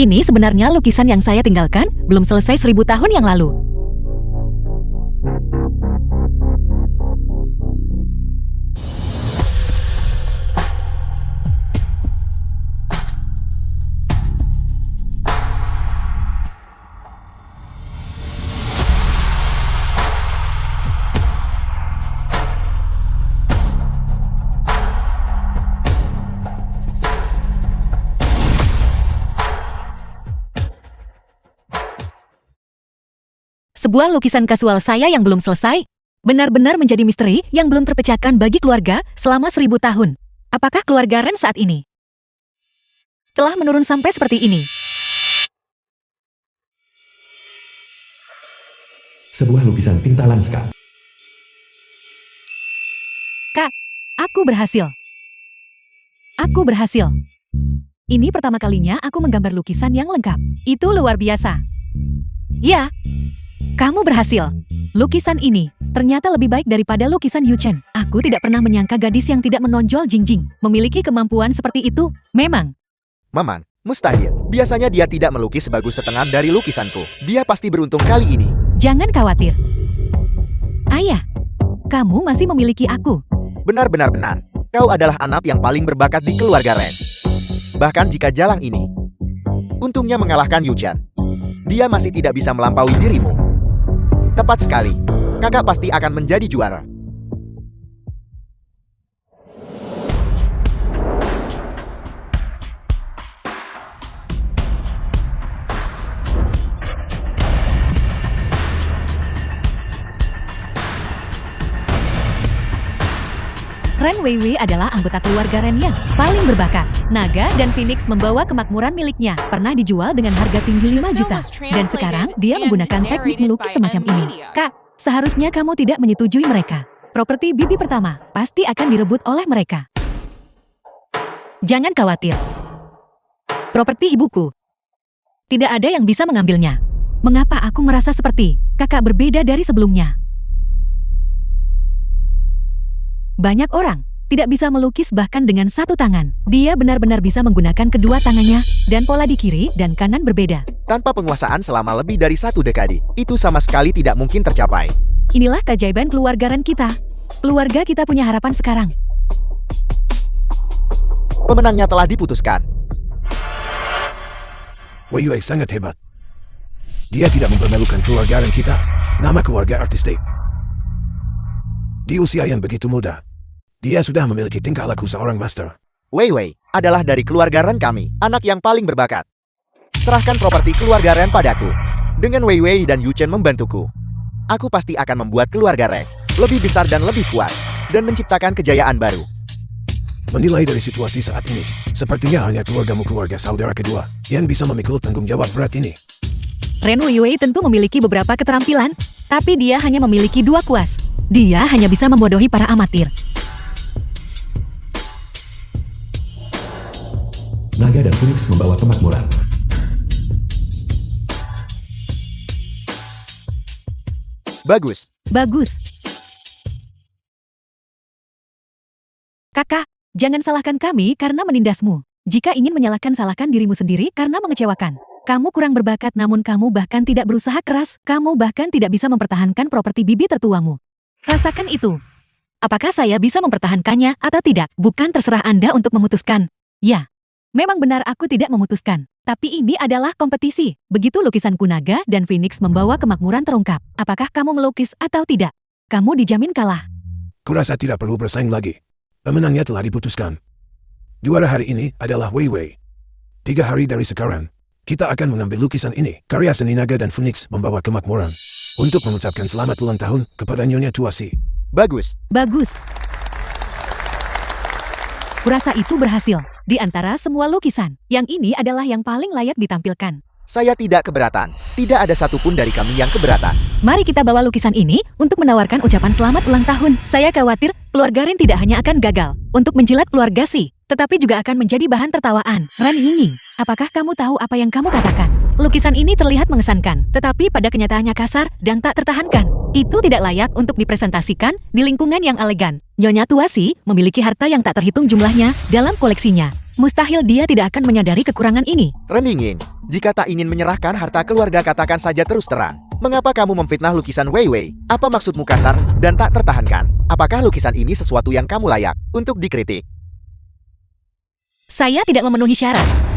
Ini sebenarnya lukisan yang saya tinggalkan belum selesai 1000 tahun yang lalu. Sebuah lukisan kasual saya yang belum selesai, benar-benar menjadi misteri yang belum terpecahkan bagi keluarga selama 1000 tahun. Apakah keluarga Ren saat ini telah menurun sampai seperti ini? Sebuah lukisan tinta lanskap. Kak, aku berhasil. Aku berhasil. Ini pertama kalinya aku menggambar lukisan yang lengkap. Itu luar biasa. Ya. Kamu berhasil. Lukisan ini ternyata lebih baik daripada lukisan Yu Chen. Aku tidak pernah menyangka gadis yang tidak menonjol Jingjing memiliki kemampuan seperti itu. Memang. Maman, mustahil. Biasanya dia tidak melukis sebagus setengah dari lukisanku. Dia pasti beruntung kali ini. Jangan khawatir. Ayah, kamu masih memiliki aku. Benar-benar benar. Kau adalah anak yang paling berbakat di keluarga Ren. Bahkan jika jalang ini untungnya mengalahkan Yu Chen, dia masih tidak bisa melampaui dirimu. Tepat sekali. Kakak pasti akan menjadi juara. Ren Weiwei adalah anggota keluarga Ren yang paling berbakat. Naga dan Phoenix membawa kemakmuran miliknya. Pernah dijual dengan harga tinggi 5 juta. Dan sekarang dia menggunakan teknik melukis semacam ini. Kak, seharusnya kamu tidak menyetujui mereka. Properti bibi pertama pasti akan direbut oleh mereka. Jangan khawatir. Properti ibuku. Tidak ada yang bisa mengambilnya. Mengapa aku merasa seperti kakak berbeda dari sebelumnya? Banyak orang tidak bisa melukis bahkan dengan satu tangan. Dia benar-benar bisa menggunakan kedua tangannya, dan pola di kiri dan kanan berbeda. Tanpa penguasaan selama lebih dari 1 dekade, itu sama sekali tidak mungkin tercapai. Inilah keajaiban keluarga Ren kita. Keluarga kita punya harapan sekarang. Pemenangnya telah diputuskan. Weiwei sangat hebat. Dia tidak mempermalukan keluarga Ren kita. Nama keluarga artistik. Di usia yang begitu muda, dia sudah memiliki tingkah laku seorang master. Weiwei adalah dari keluarga Ren kami, anak yang paling berbakat. Serahkan properti keluarga Ren padaku. Dengan Weiwei dan Yu Chen membantuku, aku pasti akan membuat keluarga Ren lebih besar dan lebih kuat, dan menciptakan kejayaan baru. Menilai dari situasi saat ini, sepertinya hanya keluargamu keluarga saudara kedua yang bisa memikul tanggung jawab berat ini. Ren Weiwei tentu memiliki beberapa keterampilan, tapi dia hanya memiliki 2 kuas. Dia hanya bisa membodohi para amatir. Naga dan Phoenix membawa kemakmuran. Bagus. Bagus. Kakak, jangan salahkan kami karena menindasmu. Jika ingin menyalahkan, salahkan dirimu sendiri karena mengecewakan. Kamu kurang berbakat, namun kamu bahkan tidak berusaha keras. Kamu bahkan tidak bisa mempertahankan properti bibi tertuamu. Rasakan itu. Apakah saya bisa mempertahankannya atau tidak? Bukan terserah Anda untuk memutuskan. Ya, memang benar aku tidak memutuskan. Tapi ini adalah kompetisi. Begitu lukisanku Naga dan Phoenix membawa kemakmuran terungkap. Apakah kamu melukis atau tidak? Kamu dijamin kalah. Kurasa tidak perlu bersaing lagi. Pemenangnya telah diputuskan. Juara hari ini adalah Weiwei. 3 hari dari sekarang, kita akan mengambil lukisan ini. Karya seni Naga dan Phoenix membawa kemakmuran. Untuk mengucapkan selamat ulang tahun kepada Nyonya Tuasi. Bagus. Bagus. Kurasa itu berhasil. Di antara semua lukisan, yang ini adalah yang paling layak ditampilkan. Saya tidak keberatan. Tidak ada satupun dari kami yang keberatan. Mari kita bawa lukisan ini untuk menawarkan ucapan selamat ulang tahun. Saya khawatir keluarga Rin tidak hanya akan gagal untuk menjilat keluarga Si, tetapi juga akan menjadi bahan tertawaan. Ren Yingning, apakah kamu tahu apa yang kamu katakan? Lukisan ini terlihat mengesankan, tetapi pada kenyataannya kasar dan tak tertahankan. Itu tidak layak untuk dipresentasikan di lingkungan yang elegan. Nyonya Tuasi memiliki harta yang tak terhitung jumlahnya dalam koleksinya. Mustahil dia tidak akan menyadari kekurangan ini. Rendingin, jika tak ingin menyerahkan harta keluarga katakan saja terus terang. Mengapa kamu memfitnah lukisan Wei Wei? Apa maksudmu kasar dan tak tertahankan? Apakah lukisan ini sesuatu yang kamu layak untuk dikritik? Saya tidak memenuhi syarat.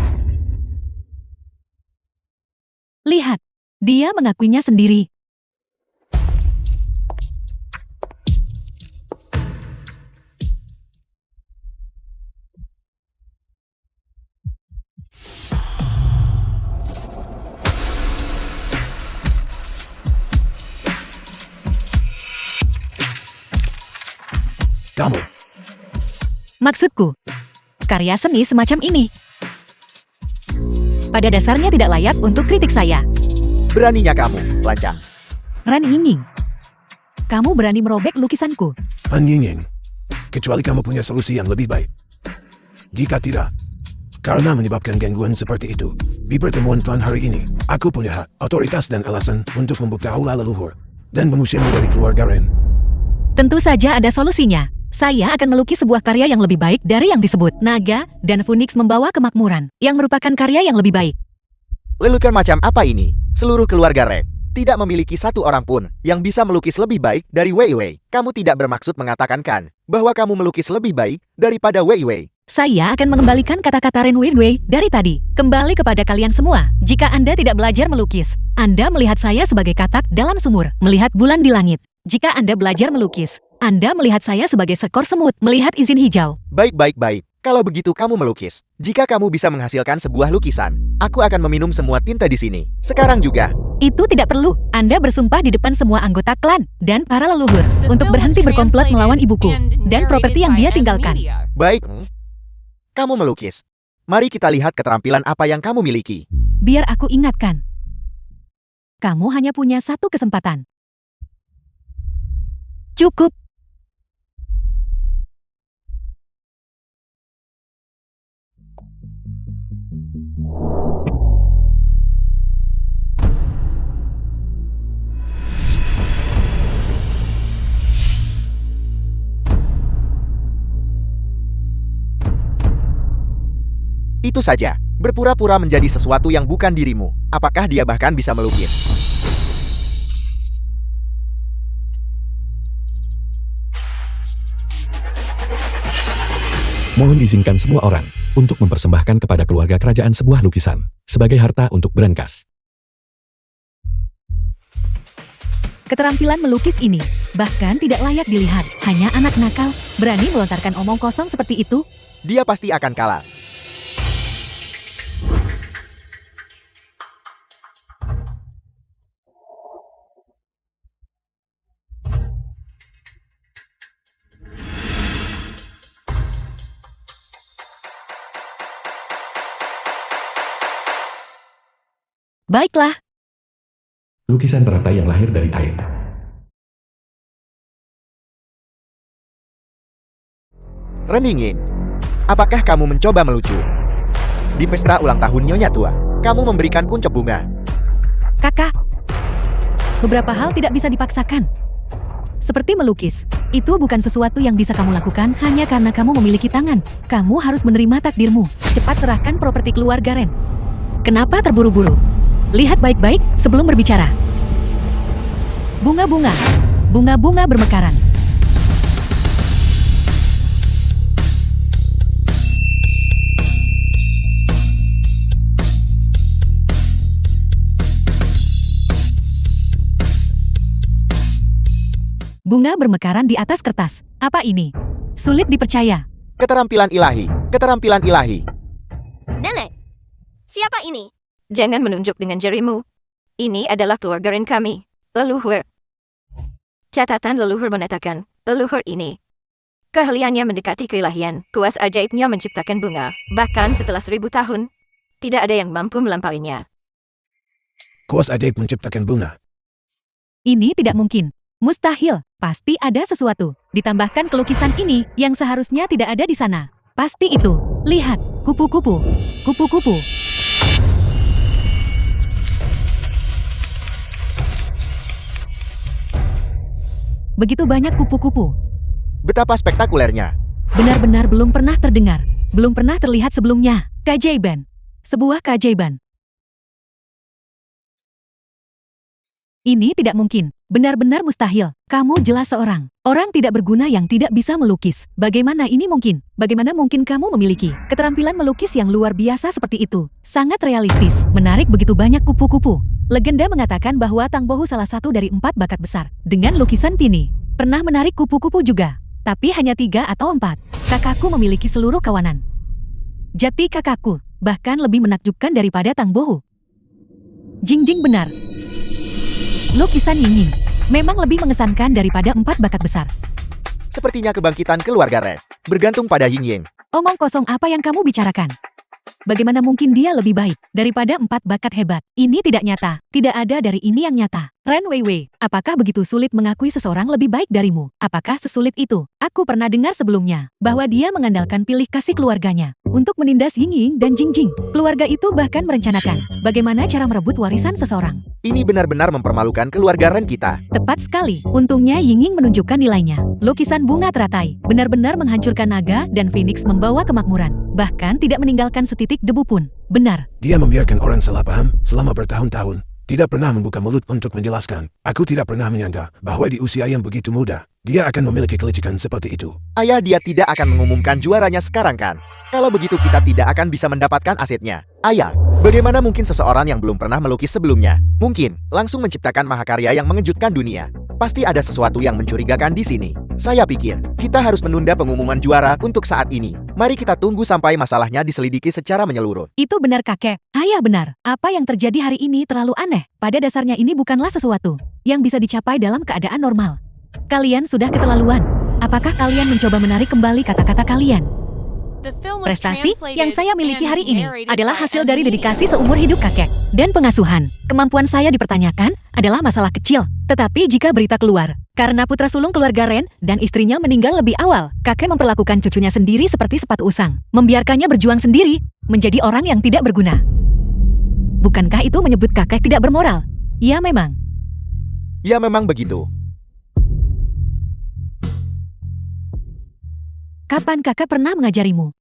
Lihat, dia mengakuinya sendiri. Kamu, Maksudku, karya seni semacam ini pada dasarnya tidak layak untuk kritik saya. Beraninya kamu, lancang. Ran Yingning, kamu berani merobek lukisanku. Han Yingying, kecuali kamu punya solusi yang lebih baik. Jika tidak, karena menyebabkan gangguan seperti itu, di pertemuan Tuan hari ini, aku punya hak, otoritas dan alasan untuk membuka aula leluhur dan mengusirmu dari keluarga Ren. Tentu saja ada solusinya. Saya akan melukis sebuah karya yang lebih baik dari yang disebut Naga dan Phoenix membawa kemakmuran, yang merupakan karya yang lebih baik. Lelukan macam apa ini? Seluruh keluarga Red tidak memiliki satu orang pun yang bisa melukis lebih baik dari Wei Wei. Kamu tidak bermaksud mengatakan kan bahwa kamu melukis lebih baik daripada Wei Wei? Saya akan mengembalikan kata-kata Ren Wei Wei dari tadi. Kembali kepada kalian semua. Jika Anda tidak belajar melukis, Anda melihat saya sebagai katak dalam sumur, melihat bulan di langit. Jika Anda belajar melukis, Anda melihat saya sebagai sekor semut, melihat izin hijau. Baik. Kalau begitu kamu melukis. Jika kamu bisa menghasilkan sebuah lukisan, aku akan meminum semua tinta di sini. Sekarang juga. Itu tidak perlu. Anda bersumpah di depan semua anggota klan dan para leluhur untuk berhenti berkomplot melawan ibuku dan properti yang dia tinggalkan. Baik. Kamu melukis. Mari kita lihat keterampilan apa yang kamu miliki. Biar aku ingatkan. Kamu hanya punya satu kesempatan. Cukup. Itu saja, berpura-pura menjadi sesuatu yang bukan dirimu. Apakah dia bahkan bisa melukis? Mohon izinkan semua orang untuk mempersembahkan kepada keluarga kerajaan sebuah lukisan sebagai harta untuk brankas. Keterampilan melukis ini bahkan tidak layak dilihat. Hanya anak nakal berani melontarkan omong kosong seperti itu. Dia pasti akan kalah. Baiklah, Lukisan teratai yang lahir dari air. Rendingin, apakah kamu mencoba melucu? Di pesta ulang tahun Nyonya Tua, kamu memberikan kuncup bunga. kakak. Beberapa hal tidak bisa dipaksakan. Seperti melukis, itu bukan sesuatu yang bisa kamu lakukan hanya karena kamu memiliki tangan. Kamu harus menerima takdirmu. Cepat serahkan properti keluarga Ren. Kenapa terburu-buru? Lihat baik-baik sebelum berbicara. Bunga-bunga. Bunga-bunga bermekaran. Bunga bermekaran di atas kertas. Apa ini? Sulit dipercaya. Keterampilan ilahi, keterampilan ilahi. Nenek, siapa ini? Jangan menunjuk dengan jarimu. Ini adalah keluarga Ren kami, leluhur. Catatan leluhur menetapkan, leluhur ini keahliannya mendekati keilahian. Kuas ajaibnya menciptakan bunga. Bahkan setelah 1000 tahun, tidak ada yang mampu melampauinya. Kuas ajaib menciptakan bunga. Ini tidak mungkin. Mustahil. Pasti ada sesuatu. Ditambahkan ke lukisan ini yang seharusnya tidak ada di sana. Pasti itu. Lihat, kupu-kupu. Kupu-kupu. Begitu banyak kupu-kupu. Betapa spektakulernya. Benar-benar belum pernah terdengar. Belum pernah terlihat sebelumnya. Keajaiban. Sebuah keajaiban. Ini tidak mungkin. Benar-benar mustahil. Kamu jelas seorang orang tidak berguna yang tidak bisa melukis. Bagaimana ini mungkin? Bagaimana mungkin kamu memiliki keterampilan melukis yang luar biasa seperti itu? Sangat realistis. Menarik begitu banyak kupu-kupu. Legenda mengatakan bahwa Tang Bohu salah satu dari 4 bakat besar. Dengan lukisan Pini. Pernah menarik kupu-kupu juga. Tapi hanya 3 atau 4. Kakakku memiliki seluruh kawanan. Jati kakakku. Bahkan lebih menakjubkan daripada Tang Bohu. Jing-jing benar. Lukisan Ying-Ying memang lebih mengesankan daripada 4 bakat besar. Sepertinya kebangkitan keluarga Ren bergantung pada Ying-Ying. Omong kosong apa yang kamu bicarakan? Bagaimana mungkin dia lebih baik daripada 4 bakat hebat? Ini tidak nyata. Tidak ada dari ini yang nyata. Ren Weiwei, apakah begitu sulit mengakui seseorang lebih baik darimu? Apakah sesulit itu? Aku pernah dengar sebelumnya bahwa dia mengandalkan pilih kasih keluarganya untuk menindas Ying-Ying dan Jing-Jing. Keluarga itu bahkan merencanakan bagaimana cara merebut warisan seseorang. Ini benar-benar mempermalukan keluarga Ren kita. Tepat sekali. Untungnya Ying-Ying menunjukkan nilainya. Lukisan bunga teratai benar-benar menghancurkan naga dan Phoenix membawa kemakmuran. Bahkan tidak meninggalkan setitik debu pun. Benar. Dia membiarkan orang salah paham selama bertahun-tahun. Tidak pernah membuka mulut untuk menjelaskan. Aku tidak pernah menyangka bahwa di usia yang begitu muda, dia akan memiliki kelicikan seperti itu. Ayah, dia tidak akan mengumumkan juaranya sekarang kan? Kalau begitu kita tidak akan bisa mendapatkan asetnya. Ayah, bagaimana mungkin seseorang yang belum pernah melukis sebelumnya mungkin langsung menciptakan mahakarya yang mengejutkan dunia? Pasti ada sesuatu yang mencurigakan di sini. Saya pikir kita harus menunda pengumuman juara untuk saat ini. Mari kita tunggu sampai masalahnya diselidiki secara menyeluruh. Itu benar kakek. Ayah benar. Apa yang terjadi hari ini terlalu aneh. Pada dasarnya ini bukanlah sesuatu yang bisa dicapai dalam keadaan normal. Kalian sudah keterlaluan. Apakah kalian mencoba menarik kembali kata-kata kalian? Prestasi yang saya miliki hari ini adalah hasil dari dedikasi seumur hidup kakek dan pengasuhan. Kemampuan saya dipertanyakan adalah masalah kecil. Tetapi jika berita keluar, karena putra sulung keluarga Ren dan istrinya meninggal lebih awal, kakek memperlakukan cucunya sendiri seperti sepatu usang. Membiarkannya berjuang sendiri, menjadi orang yang tidak berguna. Bukankah itu menyebut kakek tidak bermoral? Ya memang. Ya memang begitu. Kapan kakak pernah mengajarimu?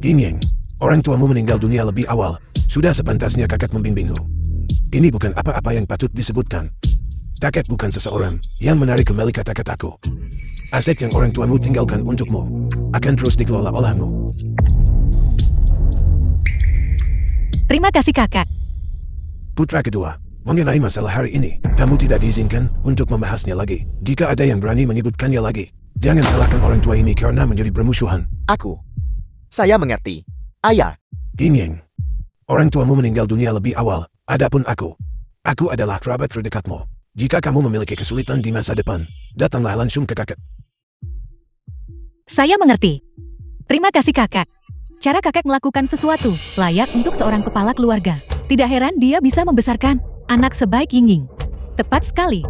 Ying-Ying, orang tuamu meninggal dunia lebih awal. Sudah sepantasnya kakek membimbingmu. Ini bukan apa-apa yang patut disebutkan. Kakek bukan seseorang yang menarik kembali kata-kataku. Aset yang orang tuamu tinggalkan untukmu akan terus dikelola olehmu. Terima kasih kakak. Putra kedua, mengenai masalah hari ini, kamu tidak diizinkan untuk membahasnya lagi. Jika ada yang berani menyebutkannya lagi, jangan salahkan orang tua ini karena menjadi permusuhan. Saya mengerti. Ayah, Ying-Ying, orang tuamu meninggal dunia lebih awal. Adapun aku adalah kerabat terdekatmu. Jika kamu memiliki kesulitan di masa depan, datanglah langsung ke kakek. Saya mengerti. Terima kasih kakak. Cara kakek melakukan sesuatu layak untuk seorang kepala keluarga. Tidak heran dia bisa membesarkan anak sebaik Ying-Ying. Tepat sekali.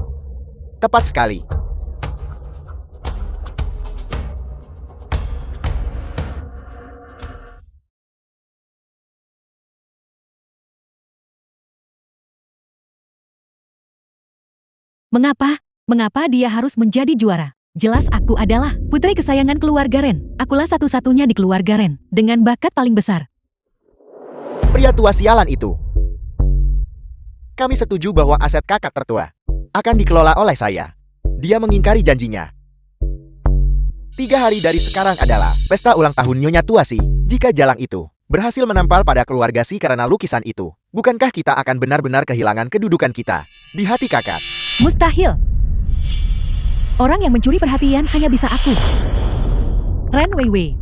tepat sekali. Mengapa? Mengapa dia harus menjadi juara? Jelas aku adalah putri kesayangan keluarga Ren. Akulah satu-satunya di keluarga Ren dengan bakat paling besar. Pria tua sialan itu. Kami setuju bahwa aset kakak tertua akan dikelola oleh saya. Dia mengingkari janjinya. 3 hari dari sekarang adalah pesta ulang tahun Nyonya Tua Si. Jika jalang itu berhasil menampal pada keluarga Si karena lukisan itu, bukankah kita akan benar-benar kehilangan kedudukan kita di hati kakak? Mustahil. Orang yang mencuri perhatian hanya bisa aku. Ren Weiwei.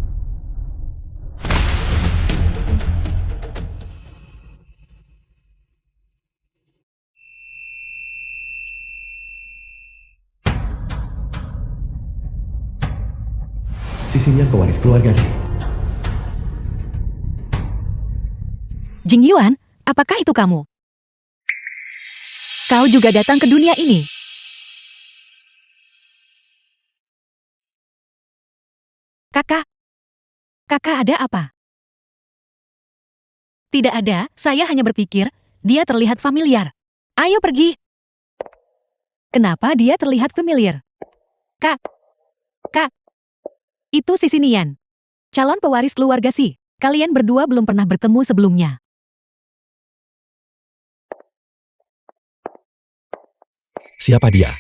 Sisinya pewaris keluarga Si. Jing Yuan, apakah itu kamu? Kau juga datang ke dunia ini. Kakak? Kakak ada apa? Tidak ada, saya hanya berpikir, dia terlihat familiar. Ayo pergi. Kenapa dia terlihat familiar? Kak. Itu si Sinian. Calon pewaris keluarga Si. Kalian berdua belum pernah bertemu sebelumnya. Siapa dia?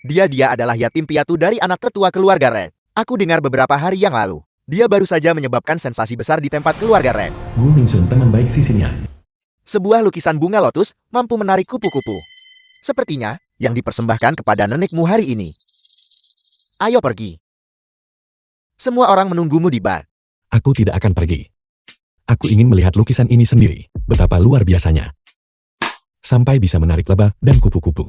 Dia adalah yatim piatu dari anak tertua keluarga Red. Aku dengar beberapa hari yang lalu. Dia baru saja menyebabkan sensasi besar di tempat keluarga Red. Gu Mingsun, teman baik si Sinian. Sebuah lukisan bunga lotus mampu menarik kupu-kupu. Sepertinya yang dipersembahkan kepada nenekmu hari ini. Ayo pergi. Semua orang menunggumu di bar. Aku tidak akan pergi. Aku ingin melihat lukisan ini sendiri. Betapa luar biasanya. Sampai bisa menarik lebah dan kupu-kupu.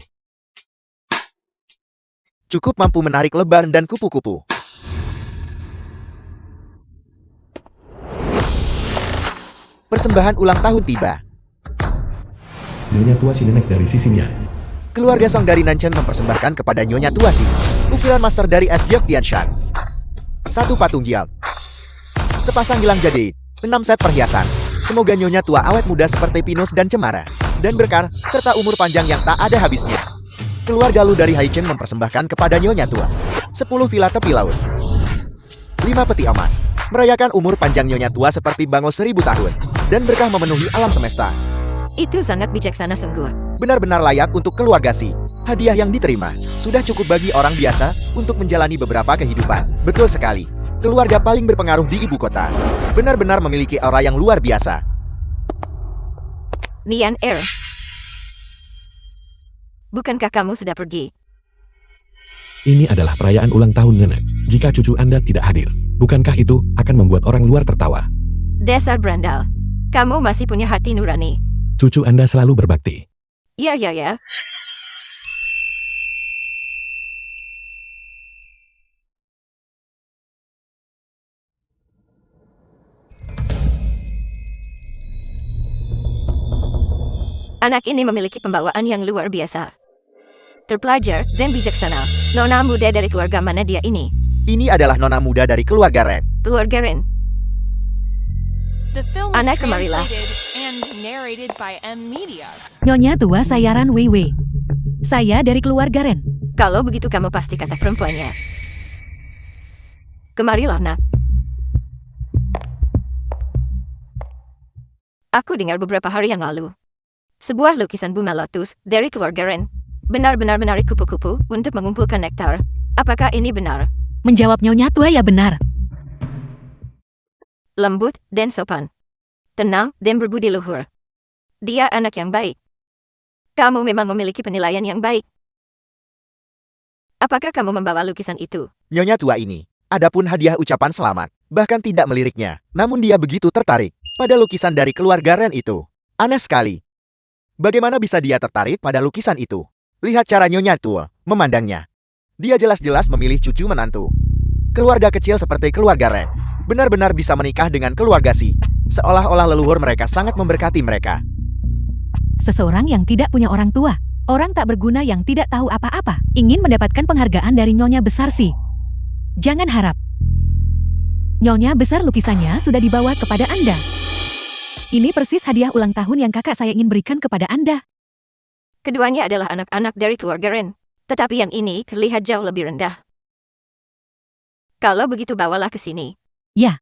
Cukup mampu menarik lebah dan kupu-kupu. Persembahan ulang tahun tiba. Nyonya tua si nenek dari si Sinian. Keluarga Song dari Nanchen mempersembahkan kepada Nyonya Tua Si ukiran master dari es Gyok Tianshan. Satu patung Gyok. Sepasang gelang jade. 6 set perhiasan. Semoga Nyonya Tua awet muda seperti pinus dan cemara. Dan berkar, serta umur panjang yang tak ada habisnya. Keluarga Lu dari Haichen mempersembahkan kepada Nyonya Tua 10 villa tepi laut. 5 peti emas. Merayakan umur panjang Nyonya Tua seperti bango 1000 tahun. Dan berkah memenuhi alam semesta. Itu sangat bijaksana sungguh. Benar-benar layak untuk keluarga Si. Hadiah yang diterima sudah cukup bagi orang biasa untuk menjalani beberapa kehidupan. Betul sekali. Keluarga paling berpengaruh di ibu kota. Benar-benar memiliki aura yang luar biasa. Nian Er. Bukankah kamu sudah pergi? Ini adalah perayaan ulang tahun nenek. Jika cucu Anda tidak hadir, bukankah itu akan membuat orang luar tertawa? Dasar berandal. Kamu masih punya hati nurani. Cucu Anda selalu berbakti. Ya. Anak ini memiliki pembawaan yang luar biasa. Terpelajar dan bijaksana. Nona muda dari keluarga mana dia ini? Ini adalah nona muda dari keluarga Red. Keluarga Ren. The film was Anak kemarilah. translated and narrated by M Media. Nyonya tua sayaran Weiwei. Saya dari keluarga Ren. Kalau begitu kamu pasti kata perempuannya. Kemarilah, nak. Aku dengar beberapa hari yang lalu. Sebuah lukisan bunga lotus dari keluarga Ren benar-benar menarik kupu-kupu untuk mengumpulkan nektar. Apakah ini benar? Menjawab Nyonya tua ya benar. Lembut dan sopan. Tenang dan berbudi luhur. Dia anak yang baik. Kamu memang memiliki penilaian yang baik. Apakah kamu membawa lukisan itu? Nyonya Tua ini, adapun hadiah ucapan selamat, bahkan tidak meliriknya. Namun dia begitu tertarik pada lukisan dari keluarga Ren itu. Aneh sekali. Bagaimana bisa dia tertarik pada lukisan itu? Lihat cara Nyonya Tua memandangnya. Dia jelas-jelas memilih cucu menantu. Keluarga kecil seperti keluarga Ren benar-benar bisa menikah dengan keluarga Si. Seolah-olah leluhur mereka sangat memberkati mereka. Seseorang yang tidak punya orang tua. Orang tak berguna yang tidak tahu apa-apa. Ingin mendapatkan penghargaan dari Nyonya Besar Si. Jangan harap. Nyonya Besar lukisannya sudah dibawa kepada Anda. Ini persis hadiah ulang tahun yang kakak saya ingin berikan kepada Anda. Keduanya adalah anak-anak dari keluarga Ren. Tetapi yang ini terlihat jauh lebih rendah. Kalau begitu bawalah ke sini. Ya.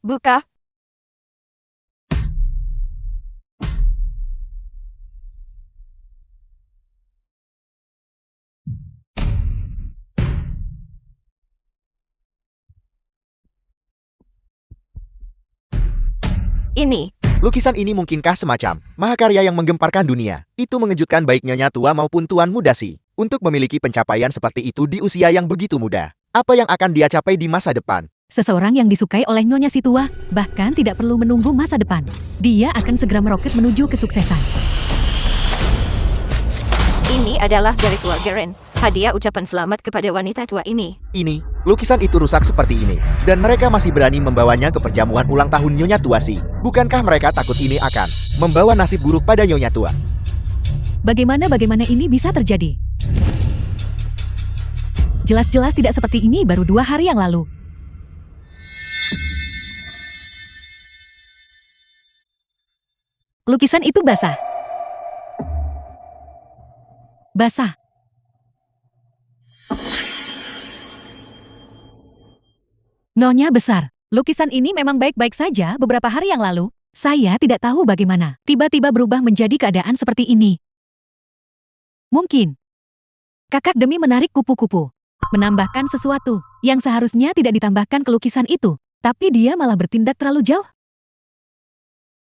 Buka. Ini. Lukisan ini mungkinkah semacam mahakarya yang menggemparkan dunia? Itu mengejutkan baik Nyonya Tua maupun Tuan Muda Si. Untuk memiliki pencapaian seperti itu di usia yang begitu muda. Apa yang akan dia capai di masa depan? Seseorang yang disukai oleh Nyonya Si Tua, bahkan tidak perlu menunggu masa depan. Dia akan segera meroket menuju kesuksesan. Ini adalah dari keluarga Ren. Hadiah ucapan selamat kepada wanita tua ini. Ini, lukisan itu rusak seperti ini. Dan mereka masih berani membawanya ke perjamuan ulang tahun Nyonya Tua Si. Bukankah mereka takut ini akan membawa nasib buruk pada Nyonya Tua? Bagaimana ini bisa terjadi? Jelas-jelas tidak seperti ini baru 2 hari yang lalu. Lukisan itu basah. Basah. Nyonya besar, lukisan ini memang baik-baik saja beberapa hari yang lalu. Saya tidak tahu bagaimana tiba-tiba berubah menjadi keadaan seperti ini. Mungkin kakak demi menarik kupu-kupu, menambahkan sesuatu yang seharusnya tidak ditambahkan ke lukisan itu, tapi dia malah bertindak terlalu jauh.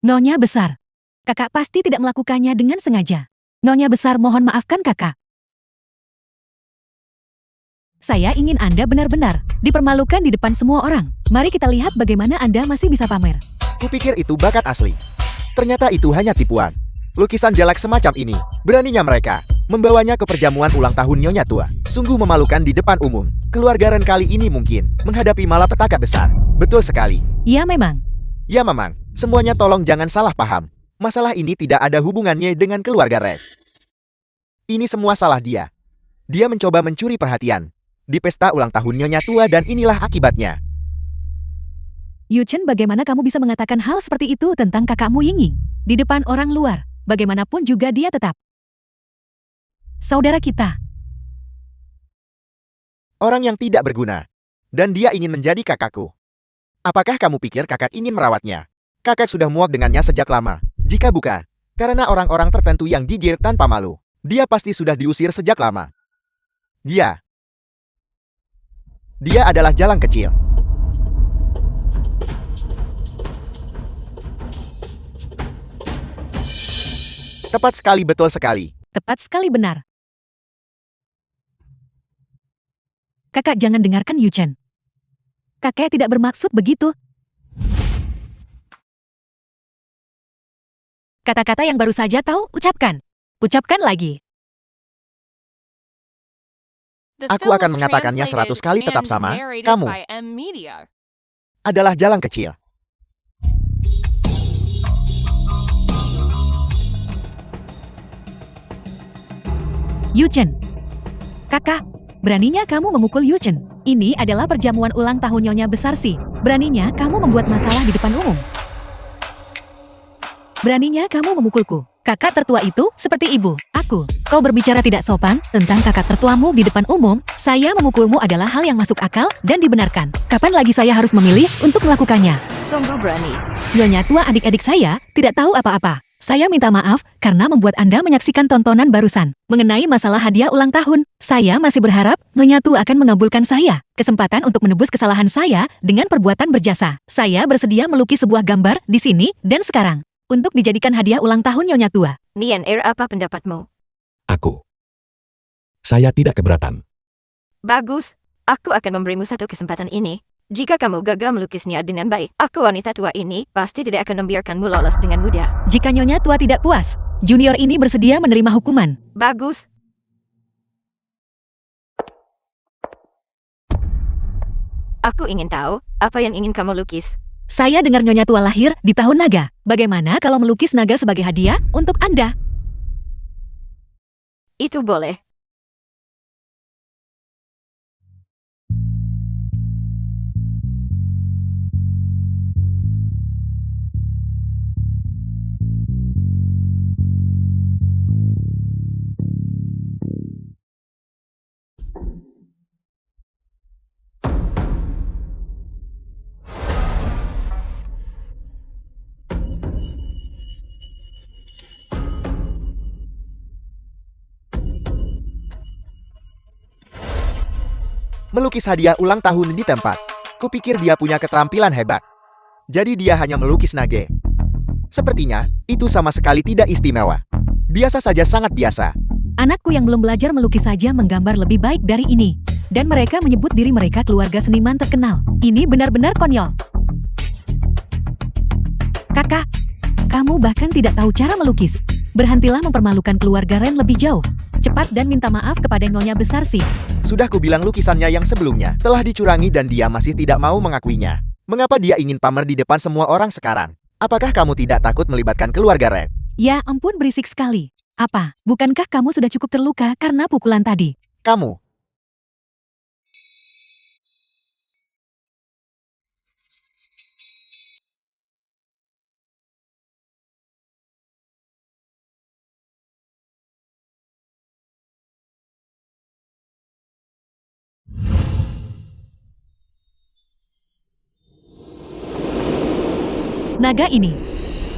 Nyonya besar, kakak pasti tidak melakukannya dengan sengaja. Nyonya besar, mohon maafkan kakak. Saya ingin Anda benar-benar dipermalukan di depan semua orang. Mari kita lihat bagaimana Anda masih bisa pamer. Kupikir itu bakat asli. Ternyata itu hanya tipuan. Lukisan jelek semacam ini, beraninya mereka membawanya ke perjamuan ulang tahun Nyonya Tua. Sungguh memalukan di depan umum. Keluarga Ren kali ini mungkin menghadapi malapetaka besar. Betul sekali. Ya memang. Ya memang, semuanya tolong jangan salah paham. Masalah ini tidak ada hubungannya dengan keluarga Ren. Ini semua salah dia. Dia mencoba mencuri perhatian di pesta ulang tahun Nyonya Tua dan inilah akibatnya. Yuchen, bagaimana kamu bisa mengatakan hal seperti itu tentang kakakmu Yingying? Di depan orang luar, bagaimanapun juga dia tetap saudara kita. Orang yang tidak berguna. Dan dia ingin menjadi kakakku. Apakah kamu pikir kakak ingin merawatnya? Kakak sudah muak dengannya sejak lama. Jika bukan, karena orang-orang tertentu yang gigir tanpa malu, dia pasti sudah diusir sejak lama. Dia adalah jalan kecil. Tepat sekali, betul sekali. Tepat sekali, benar. Kakak jangan dengarkan Yuchen. Kakek tidak bermaksud begitu. Kata-kata yang baru saja tahu, ucapkan. Ucapkan lagi. The Aku film akan was mengatakannya translated 100 kali tetap and sama, narrated kamu by M Media. adalah jalan kecil. Yuchen. Kakak, beraninya kamu memukul Yuchen. Ini adalah perjamuan ulang tahun Nyonya besar sih. Beraninya kamu membuat masalah di depan umum. Beraninya kamu memukulku. Kakak tertua itu seperti ibu, aku. Kau berbicara tidak sopan tentang kakak tertuamu di depan umum. Saya memukulmu adalah hal yang masuk akal dan dibenarkan. Kapan lagi saya harus memilih untuk melakukannya? Sungguh berani. Nyonya tua, adik-adik saya tidak tahu apa-apa. Saya minta maaf karena membuat Anda menyaksikan tontonan barusan. Mengenai masalah hadiah ulang tahun, saya masih berharap Nyonya tua akan mengabulkan saya kesempatan untuk menebus kesalahan saya dengan perbuatan berjasa. Saya bersedia melukis sebuah gambar di sini dan sekarang untuk dijadikan hadiah ulang tahun Nyonya tua. Nian apa pendapatmu? Saya tidak keberatan. Bagus. Aku akan memberimu satu kesempatan ini. Jika kamu gagal melukisnya dengan baik, aku wanita tua ini pasti tidak akan membiarkanmu lolos dengan mudah. Jika Nyonya tua tidak puas, junior ini bersedia menerima hukuman. Bagus. Aku ingin tahu apa yang ingin kamu lukis. Saya dengar Nyonya tua lahir di tahun naga. Bagaimana kalau melukis naga sebagai hadiah untuk Anda? Itu boleh. Melukis hadiah ulang tahun di tempat. Kupikir dia punya keterampilan hebat. Jadi dia hanya melukis nage. Sepertinya, itu sama sekali tidak istimewa. Biasa saja, sangat biasa. Anakku yang belum belajar melukis saja menggambar lebih baik dari ini. Dan mereka menyebut diri mereka keluarga seniman terkenal. Ini benar-benar konyol. Kakak, kamu bahkan tidak tahu cara melukis. Berhentilah mempermalukan keluarga Ren lebih jauh. Cepat dan minta maaf kepada Nyonya besar sih. Sudah kubilang lukisannya yang sebelumnya telah dicurangi dan dia masih tidak mau mengakuinya. Mengapa dia ingin pamer di depan semua orang sekarang? Apakah kamu tidak takut melibatkan keluarga Ren? Ya ampun, berisik sekali. Apa, bukankah kamu sudah cukup terluka karena pukulan tadi? Kamu Naga ini.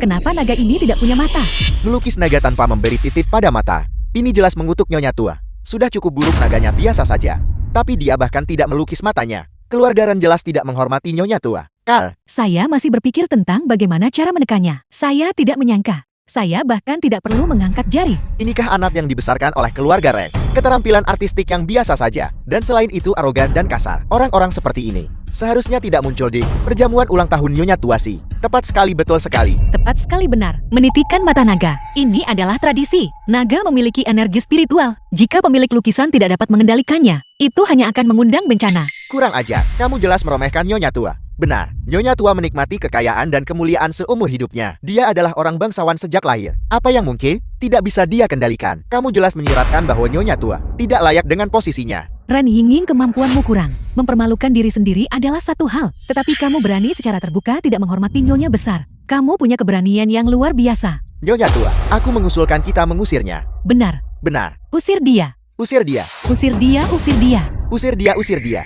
Kenapa naga ini tidak punya mata? Melukis naga tanpa memberi titik pada mata. Ini jelas mengutuk Nyonya Tua. Sudah cukup buruk naganya biasa saja. Tapi dia bahkan tidak melukis matanya. Keluarga Ren jelas tidak menghormati Nyonya Tua. Karl, Saya masih berpikir tentang bagaimana cara menekannya. Saya tidak menyangka. Saya bahkan tidak perlu mengangkat jari. inikah anak yang dibesarkan oleh keluarga Ren? Keterampilan artistik yang biasa saja. Dan selain itu arogan dan kasar. Orang-orang seperti ini seharusnya tidak muncul di perjamuan ulang tahun Nyonya Tua sih. Tepat sekali, betul sekali. Tepat sekali benar. Menitikan mata naga. Ini adalah tradisi. Naga memiliki energi spiritual. Jika pemilik lukisan tidak dapat mengendalikannya, itu hanya akan mengundang bencana. Kurang ajar, kamu jelas meremehkan Nyonya Tua. Benar, Nyonya Tua menikmati kekayaan dan kemuliaan seumur hidupnya. Dia adalah orang bangsawan sejak lahir. Apa yang mungkin tidak bisa dia kendalikan? Kamu jelas menyiratkan bahwa Nyonya Tua tidak layak dengan posisinya. Ren Yingying, kemampuanmu kurang. Mempermalukan diri sendiri adalah satu hal. Tetapi kamu berani secara terbuka tidak menghormati Nyonya besar. Kamu punya keberanian yang luar biasa. Nyonya Tua, aku mengusulkan kita mengusirnya. Benar. Benar, Usir dia. usir dia, Usir dia, usir dia. usir dia, usir dia.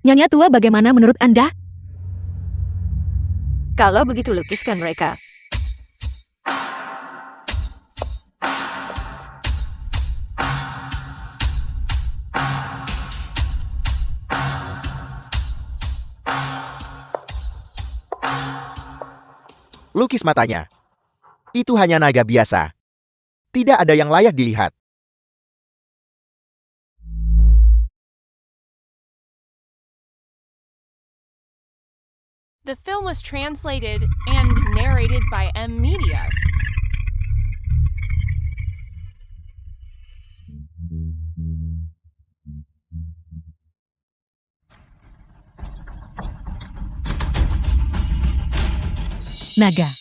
Nyonya Tua, bagaimana menurut Anda? Kalau begitu lukiskan mereka. Lukis matanya. Itu hanya naga biasa. Tidak ada yang layak dilihat. The film was translated and narrated by M Media. Naga.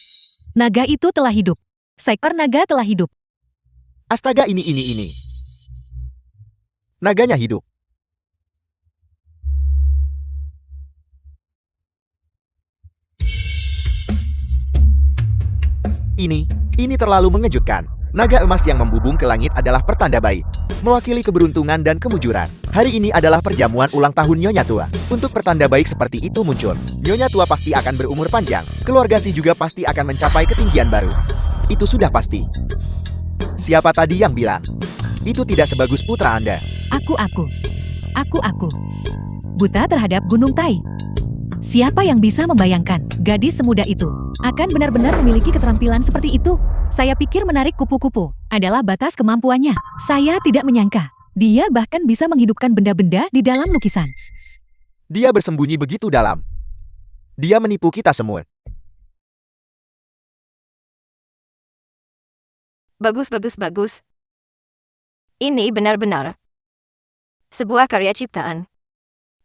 Naga itu telah hidup. Seekor naga telah hidup. Astaga, ini. Naganya hidup. Ini terlalu mengejutkan. Naga emas yang membubung ke langit adalah pertanda baik, mewakili keberuntungan dan kemujuran. Hari ini adalah perjamuan ulang tahun Nyonya Tua. Untuk pertanda baik seperti itu muncul, Nyonya Tua pasti akan berumur panjang. Keluarga Si juga pasti akan mencapai ketinggian baru. Itu sudah pasti. Siapa tadi yang bilang? Itu tidak sebagus putra Anda. Aku. Buta terhadap Gunung Tai. Siapa yang bisa membayangkan gadis semuda itu akan benar-benar memiliki keterampilan seperti itu? Saya pikir menarik kupu-kupu adalah batas kemampuannya. Saya tidak menyangka dia bahkan bisa menghidupkan benda-benda di dalam lukisan. Dia bersembunyi begitu dalam. Dia menipu kita semua. Bagus. Ini benar-benar sebuah karya ciptaan.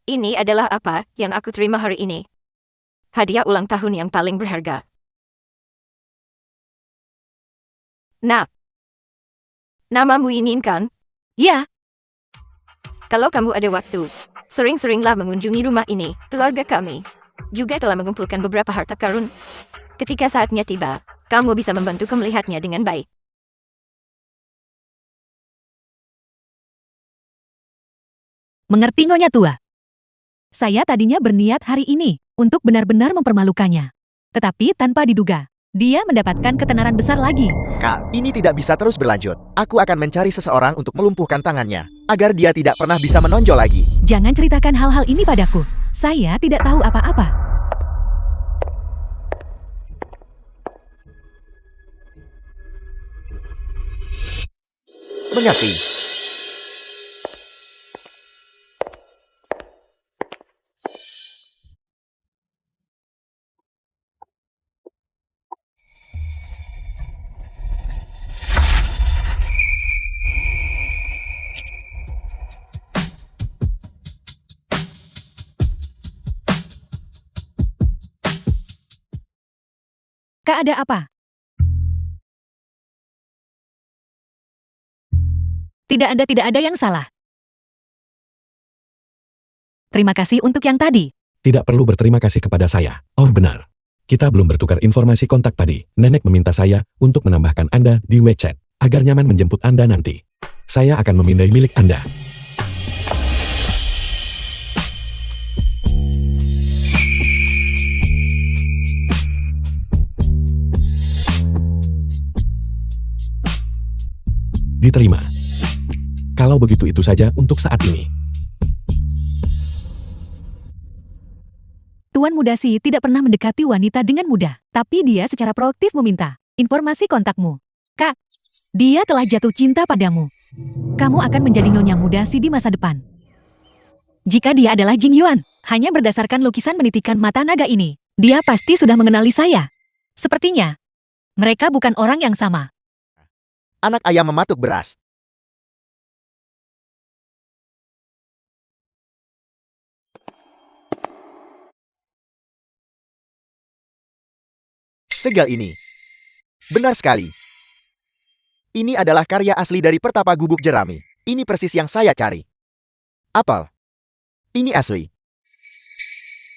Ini adalah apa yang aku terima hari ini. Hadiah ulang tahun yang paling berharga. Nah, namamu Yinin kan? Ya, Kalau kamu ada waktu, sering-seringlah mengunjungi rumah ini. Keluarga kami juga telah mengumpulkan beberapa harta karun. Ketika saatnya tiba, kamu bisa membantuku melihatnya dengan baik. mengerti Nyonya Tua. Saya tadinya berniat hari ini untuk benar-benar mempermalukannya. Tetapi tanpa diduga, dia mendapatkan ketenaran besar lagi. Kak, ini tidak bisa terus berlanjut. Aku akan mencari seseorang untuk melumpuhkan tangannya, agar dia tidak pernah bisa menonjol lagi. Jangan ceritakan hal-hal ini padaku. Saya tidak tahu apa-apa. Mengerti? Kak, ada apa? Tidak ada yang salah. Terima kasih untuk yang tadi. Tidak perlu berterima kasih kepada saya. Oh benar. Kita belum bertukar informasi kontak tadi. Nenek meminta saya untuk menambahkan Anda di WeChat, agar nyaman menjemput Anda nanti. Saya akan memindai milik Anda. Diterima. Kalau begitu itu saja untuk saat ini. Tuan Muda Si tidak pernah mendekati wanita dengan mudah, tapi dia secara proaktif meminta informasi kontakmu. Kak, dia telah jatuh cinta padamu. Kamu akan menjadi Nyonya Muda Si di masa depan. Jika dia adalah Jing Yuan, hanya berdasarkan lukisan menitikan mata naga ini, dia pasti sudah mengenali saya. Sepertinya, mereka bukan orang yang sama. Anak ayam mematuk beras. Segal ini. Benar sekali. Ini adalah karya asli dari Pertapa Gubuk Jerami. Ini persis yang saya cari. Apel. Ini asli.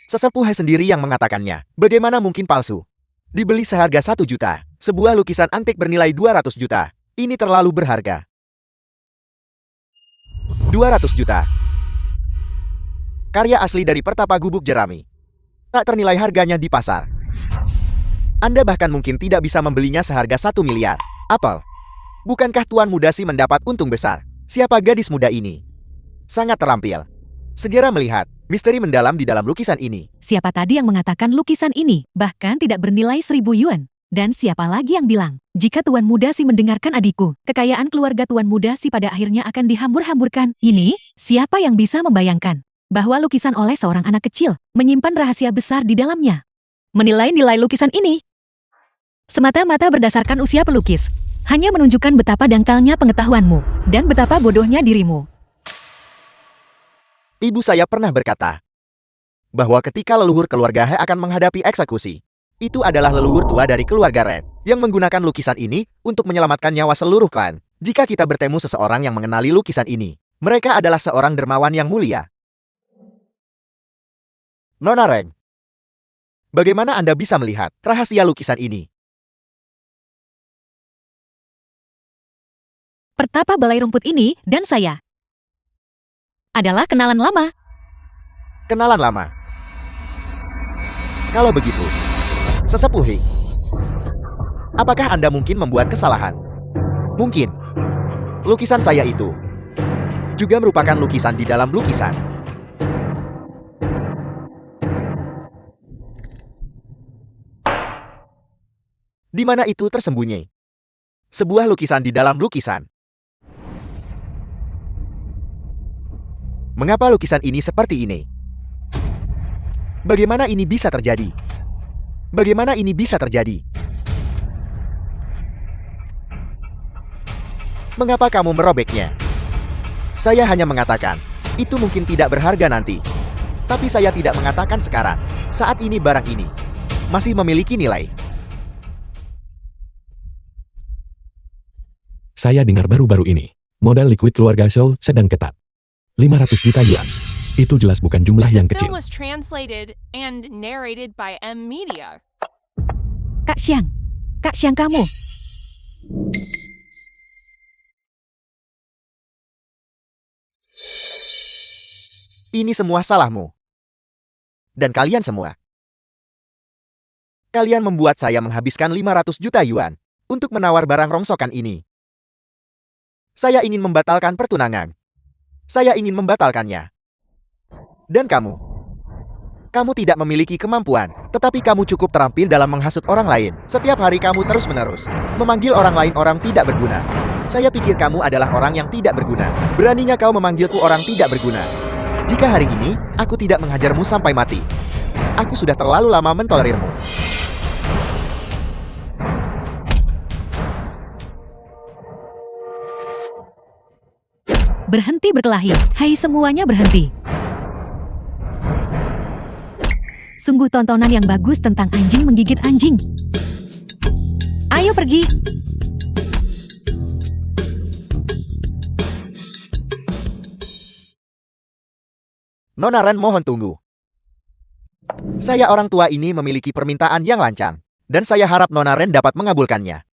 Sesepuh sendiri yang mengatakannya. Bagaimana mungkin palsu? Dibeli seharga 1 juta. Sebuah lukisan antik bernilai 200 juta. Ini terlalu berharga. 200 juta. Karya asli dari Pertapa Gubuk Jerami. Tak ternilai harganya di pasar. Anda bahkan mungkin tidak bisa membelinya seharga 1 miliar. Apel. Bukankah Tuan Muda Si mendapat untung besar? Siapa gadis muda ini? Sangat terampil. Segera melihat misteri mendalam di dalam lukisan ini. Siapa tadi yang mengatakan lukisan ini bahkan tidak bernilai 1.000 yuan? Dan siapa lagi yang bilang, jika Tuan Muda Si mendengarkan adikku, kekayaan keluarga Tuan Muda Si pada akhirnya akan dihambur-hamburkan? Ini, siapa yang bisa membayangkan bahwa lukisan oleh seorang anak kecil menyimpan rahasia besar di dalamnya? Menilai nilai lukisan ini semata-mata berdasarkan usia pelukis, hanya menunjukkan betapa dangkalnya pengetahuanmu dan betapa bodohnya dirimu. Ibu saya pernah berkata bahwa ketika leluhur keluarga He akan menghadapi eksekusi, itu adalah leluhur tua dari keluarga Ren yang menggunakan lukisan ini untuk menyelamatkan nyawa seluruh klan. Jika kita bertemu seseorang yang mengenali lukisan ini, mereka adalah seorang dermawan yang mulia. Nona Ren, bagaimana Anda bisa melihat rahasia lukisan ini? Pertapa Balai Rumput ini dan saya adalah kenalan lama. Kenalan lama. Kalau begitu, Sesepuh He, apakah Anda mungkin membuat kesalahan? Mungkin. Lukisan saya itu juga merupakan lukisan di dalam lukisan. Di mana itu tersembunyi? Sebuah lukisan di dalam lukisan. Mengapa lukisan ini seperti ini? Bagaimana ini bisa terjadi? Bagaimana ini bisa terjadi? Mengapa kamu merobeknya? Saya hanya mengatakan, itu mungkin tidak berharga nanti. Tapi saya tidak mengatakan sekarang. Saat ini barang ini masih memiliki nilai. Saya dengar baru-baru ini, modal liquid keluarga Zhou sedang ketat. 500 juta yuan. Itu jelas bukan jumlah yang The kecil. film was translated and narrated by M Media. Kak Xiang kamu. Ini semua salahmu. Dan kalian semua. Kalian membuat saya menghabiskan 500 juta yuan untuk menawar barang rongsokan ini. Saya ingin membatalkan pertunangan. Saya ingin membatalkannya. Dan kamu tidak memiliki kemampuan, tetapi kamu cukup terampil dalam menghasut orang lain. Setiap hari kamu terus-menerus memanggil orang lain orang tidak berguna. Saya pikir kamu adalah orang yang tidak berguna. Beraninya kau memanggilku orang tidak berguna. Jika hari ini, aku tidak menghajarmu sampai mati. Aku sudah terlalu lama mentolerirmu. Berhenti berkelahi. Hai semuanya berhenti. Sungguh tontonan yang bagus tentang anjing menggigit anjing. Ayo pergi. Nona Ren mohon tunggu. Saya orang tua ini memiliki permintaan yang lancang. Dan saya harap Nona Ren dapat mengabulkannya.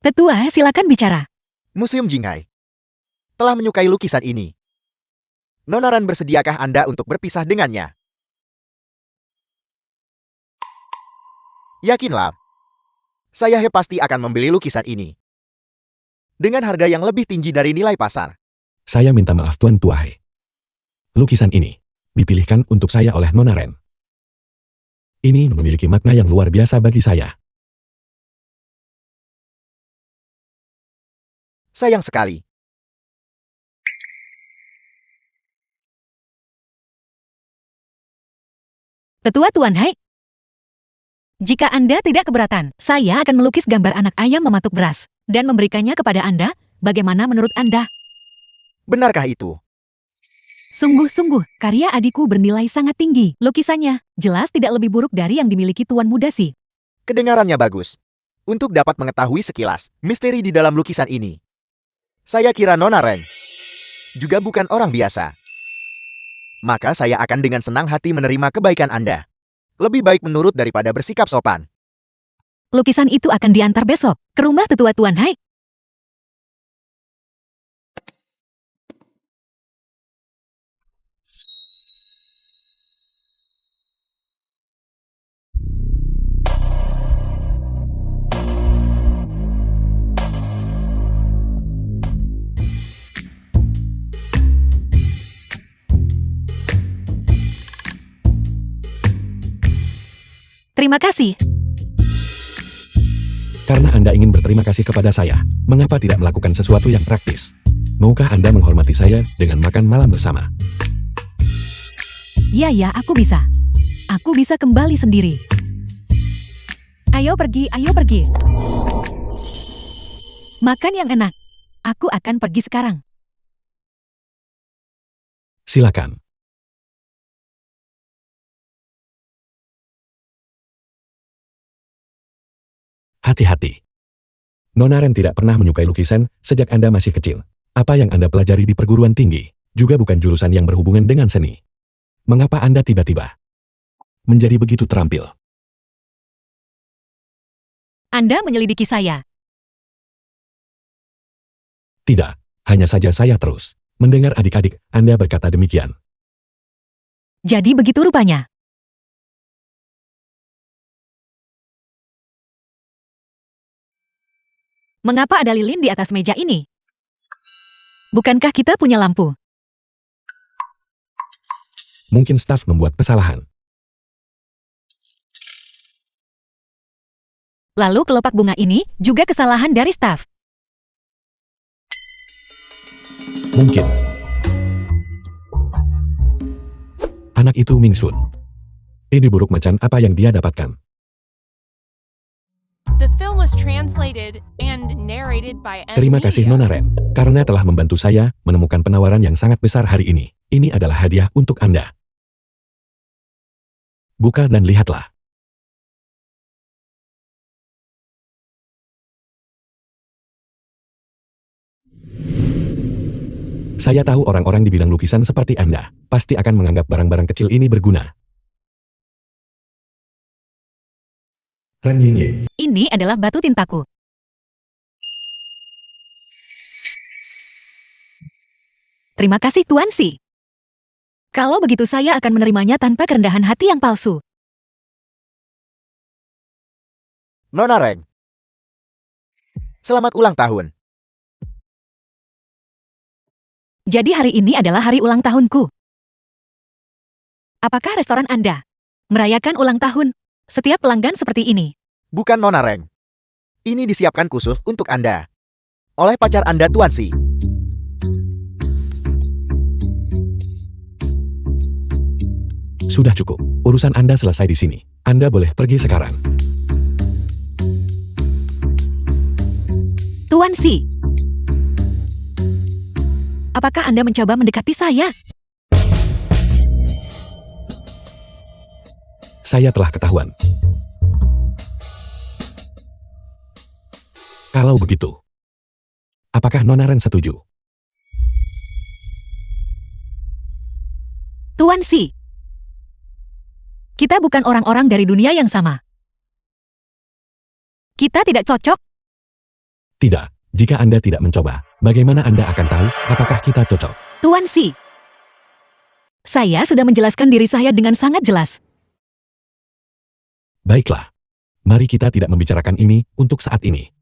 Tetua, silakan bicara. Museum Jinghai telah menyukai lukisan ini. Nona Ren bersediakah Anda untuk berpisah dengannya? Yakinlah, saya pasti akan membeli lukisan ini. dengan harga yang lebih tinggi dari nilai pasar. Saya minta maaf Tuan Tuahe. Lukisan ini dipilihkan untuk saya oleh Nona Ren. Ini memiliki makna yang luar biasa bagi saya. Sayang sekali. Tetua Tuan Hai. Jika Anda tidak keberatan, saya akan melukis gambar anak ayam mematuk beras dan memberikannya kepada Anda. Bagaimana menurut Anda? Benarkah itu? Sungguh-sungguh, karya adikku bernilai sangat tinggi. Lukisannya jelas tidak lebih buruk dari yang dimiliki Tuan Muda sih. Kedengarannya bagus. Untuk dapat mengetahui sekilas misteri di dalam lukisan ini, saya kira Nona Ren juga bukan orang biasa. Maka saya akan dengan senang hati menerima kebaikan Anda. Lebih baik menurut daripada bersikap sopan. Lukisan itu akan diantar besok ke rumah tetua Tuan Hai. Terima kasih. Karena Anda ingin berterima kasih kepada saya, mengapa tidak melakukan sesuatu yang praktis? Maukah Anda menghormati saya dengan makan malam bersama? Ya, aku bisa. Aku bisa kembali sendiri. Ayo pergi, ayo pergi. Makan yang enak. Aku akan pergi sekarang. Silakan. Hati-hati. Nona Ren tidak pernah menyukai lukisan sejak Anda masih kecil. Apa yang Anda pelajari di perguruan tinggi juga bukan jurusan yang berhubungan dengan seni. Mengapa Anda tiba-tiba menjadi begitu terampil? Anda menyelidiki saya. Tidak, hanya saja saya terus mendengar adik-adik Anda berkata demikian. Jadi begitu rupanya. Mengapa ada lilin di atas meja ini? Bukankah kita punya lampu? Mungkin staf membuat kesalahan. Lalu kelopak bunga ini juga kesalahan dari staf. Mungkin. Anak itu Mingsun. Ini buruk macan apa yang dia dapatkan. The film was translated and narrated by M. Terima kasih Media. Nona Ren, karena telah membantu saya menemukan penawaran yang sangat besar hari ini. Ini adalah hadiah untuk Anda. Buka dan lihatlah. Saya tahu orang-orang di bidang lukisan seperti Anda pasti akan menganggap barang-barang kecil ini berguna. Ren Yinye. Ini adalah batu tintaku. Terima kasih Tuan Si. Kalau begitu saya akan menerimanya tanpa kerendahan hati yang palsu. Nona Ren, selamat ulang tahun. Jadi hari ini adalah hari ulang tahunku. Apakah restoran Anda merayakan ulang tahun setiap pelanggan seperti ini? Bukan Nona Ren. Ini disiapkan khusus untuk Anda. Oleh pacar Anda Tuan Si. Sudah cukup. Urusan Anda selesai di sini. Anda boleh pergi sekarang. Tuan Si. Apakah Anda mencoba mendekati saya? Saya telah ketahuan. Kalau begitu, apakah Nona Ren setuju? Tuan Si. Kita bukan orang-orang dari dunia yang sama. Kita tidak cocok. Tidak. Jika Anda tidak mencoba, bagaimana Anda akan tahu apakah kita cocok? Tuan Si. Saya sudah menjelaskan diri saya dengan sangat jelas. Baiklah. Mari kita tidak membicarakan ini untuk saat ini.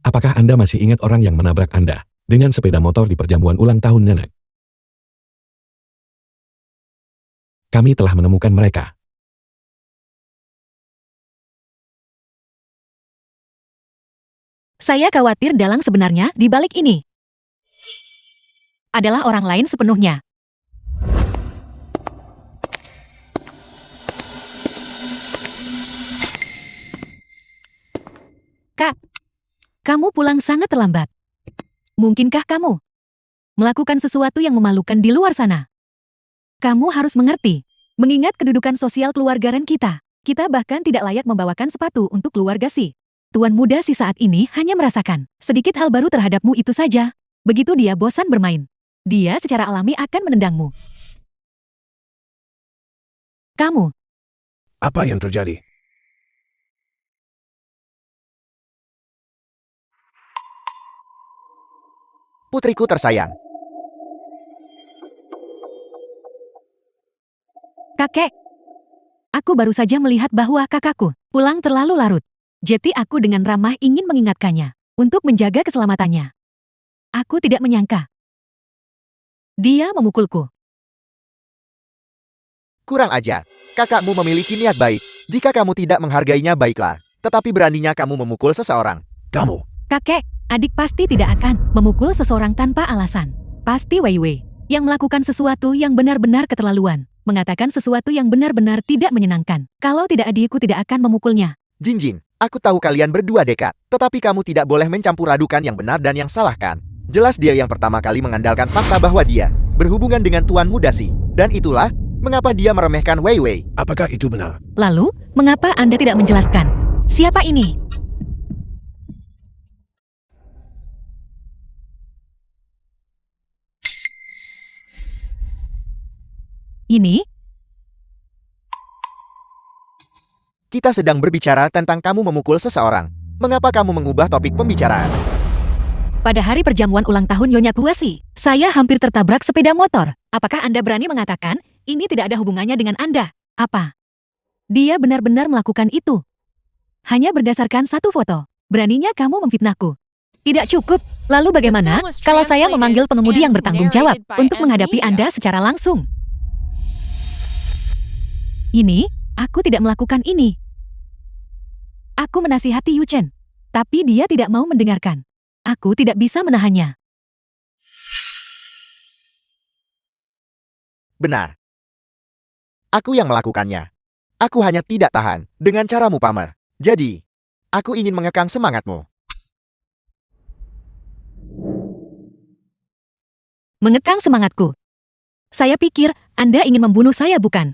Apakah Anda masih ingat orang yang menabrak Anda dengan sepeda motor di perjamuan ulang tahun nenek? Kami telah menemukan mereka. Saya khawatir dalang sebenarnya di balik ini adalah orang lain sepenuhnya. Kak, kamu pulang sangat terlambat. Mungkinkah kamu melakukan sesuatu yang memalukan di luar sana? Kamu harus mengerti, mengingat kedudukan sosial keluarga Ren kita. Kita bahkan tidak layak membawakan sepatu untuk keluarga si tuan muda si saat ini hanya merasakan sedikit hal baru terhadapmu itu saja. Begitu dia bosan bermain, dia secara alami akan menendangmu. Kamu, Apa yang terjadi? Putriku tersayang. kakek. Aku baru saja melihat bahwa kakakku pulang terlalu larut. Jadi aku dengan ramah ingin mengingatkannya untuk menjaga keselamatannya. Aku tidak menyangka dia memukulku. Kurang ajar. Kakakmu memiliki niat baik. Jika kamu tidak menghargainya baiklah. Tetapi beraninya kamu memukul seseorang. Kamu, Kakek, adik pasti tidak akan memukul seseorang tanpa alasan. Pasti Wei Wei yang melakukan sesuatu yang benar-benar keterlaluan. Mengatakan sesuatu yang benar-benar tidak menyenangkan. Kalau tidak, adikku tidak akan memukulnya. Jinjin, aku tahu kalian berdua dekat. Tetapi kamu tidak boleh mencampur adukan yang benar dan yang salah kan? Jelas dia yang pertama kali mengandalkan fakta bahwa dia berhubungan dengan Tuan Muda Si. Dan itulah mengapa dia meremehkan Wei Wei. apakah itu benar? Lalu, mengapa Anda tidak menjelaskan? Siapa ini? Ini? Kita sedang berbicara tentang kamu memukul seseorang. Mengapa kamu mengubah topik pembicaraan? Pada hari perjamuan ulang tahun Nyonya Kuasi, saya hampir tertabrak sepeda motor. Apakah Anda berani mengatakan ini tidak ada hubungannya dengan Anda? Apa? Dia benar-benar melakukan itu. Hanya berdasarkan satu foto. Beraninya kamu memfitnahku. Tidak cukup. Lalu bagaimana kalau saya memanggil pengemudi yang bertanggung jawab untuk menghadapi Anda secara langsung? Ini, aku tidak melakukan ini. Aku menasihati Yu Chen, tapi dia tidak mau mendengarkan. Aku tidak bisa menahannya. Benar. Aku yang melakukannya. Aku hanya tidak tahan dengan caramu pamer. Jadi, aku ingin mengekang semangatmu. Mengekang semangatku. Saya pikir Anda ingin membunuh saya, bukan?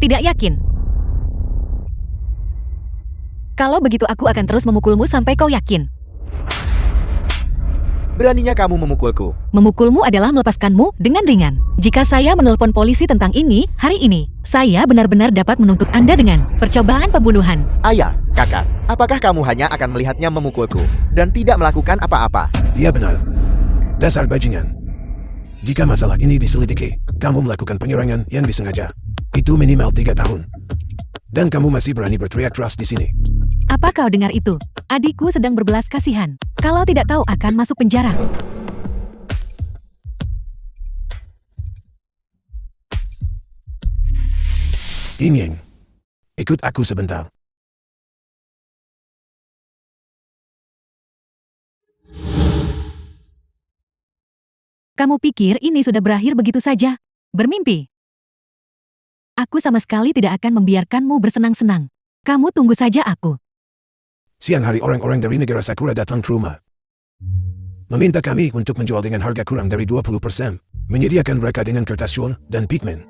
Tidak yakin. Kalau begitu aku akan terus memukulmu sampai kau yakin. Beraninya kamu memukulku. Memukulmu adalah melepaskanmu dengan ringan. Jika saya menelpon polisi tentang ini, hari ini, saya benar-benar dapat menuntut Anda dengan percobaan pembunuhan. Ayah, kakak, apakah kamu hanya akan melihatnya memukulku dan tidak melakukan apa-apa? Dia benar. Dasar bajingan. Jika masalah ini diselidiki, kamu melakukan penyerangan yang disengaja. Itu minimal 3 tahun. Dan kamu masih berani berteriak keras di sini. Apa kau dengar itu? Adikku sedang berbelas kasihan. Kalau tidak kau akan masuk penjara. Ying Yang, ikut aku sebentar. Kamu pikir ini sudah berakhir begitu saja? Bermimpi. Aku sama sekali tidak akan membiarkanmu bersenang-senang. Kamu tunggu saja aku. Siang hari orang-orang dari negara Sakura datang ke rumah. Meminta kami untuk menjual dengan harga kurang dari 20%. Menyediakan mereka dengan kertas syul dan pigmen.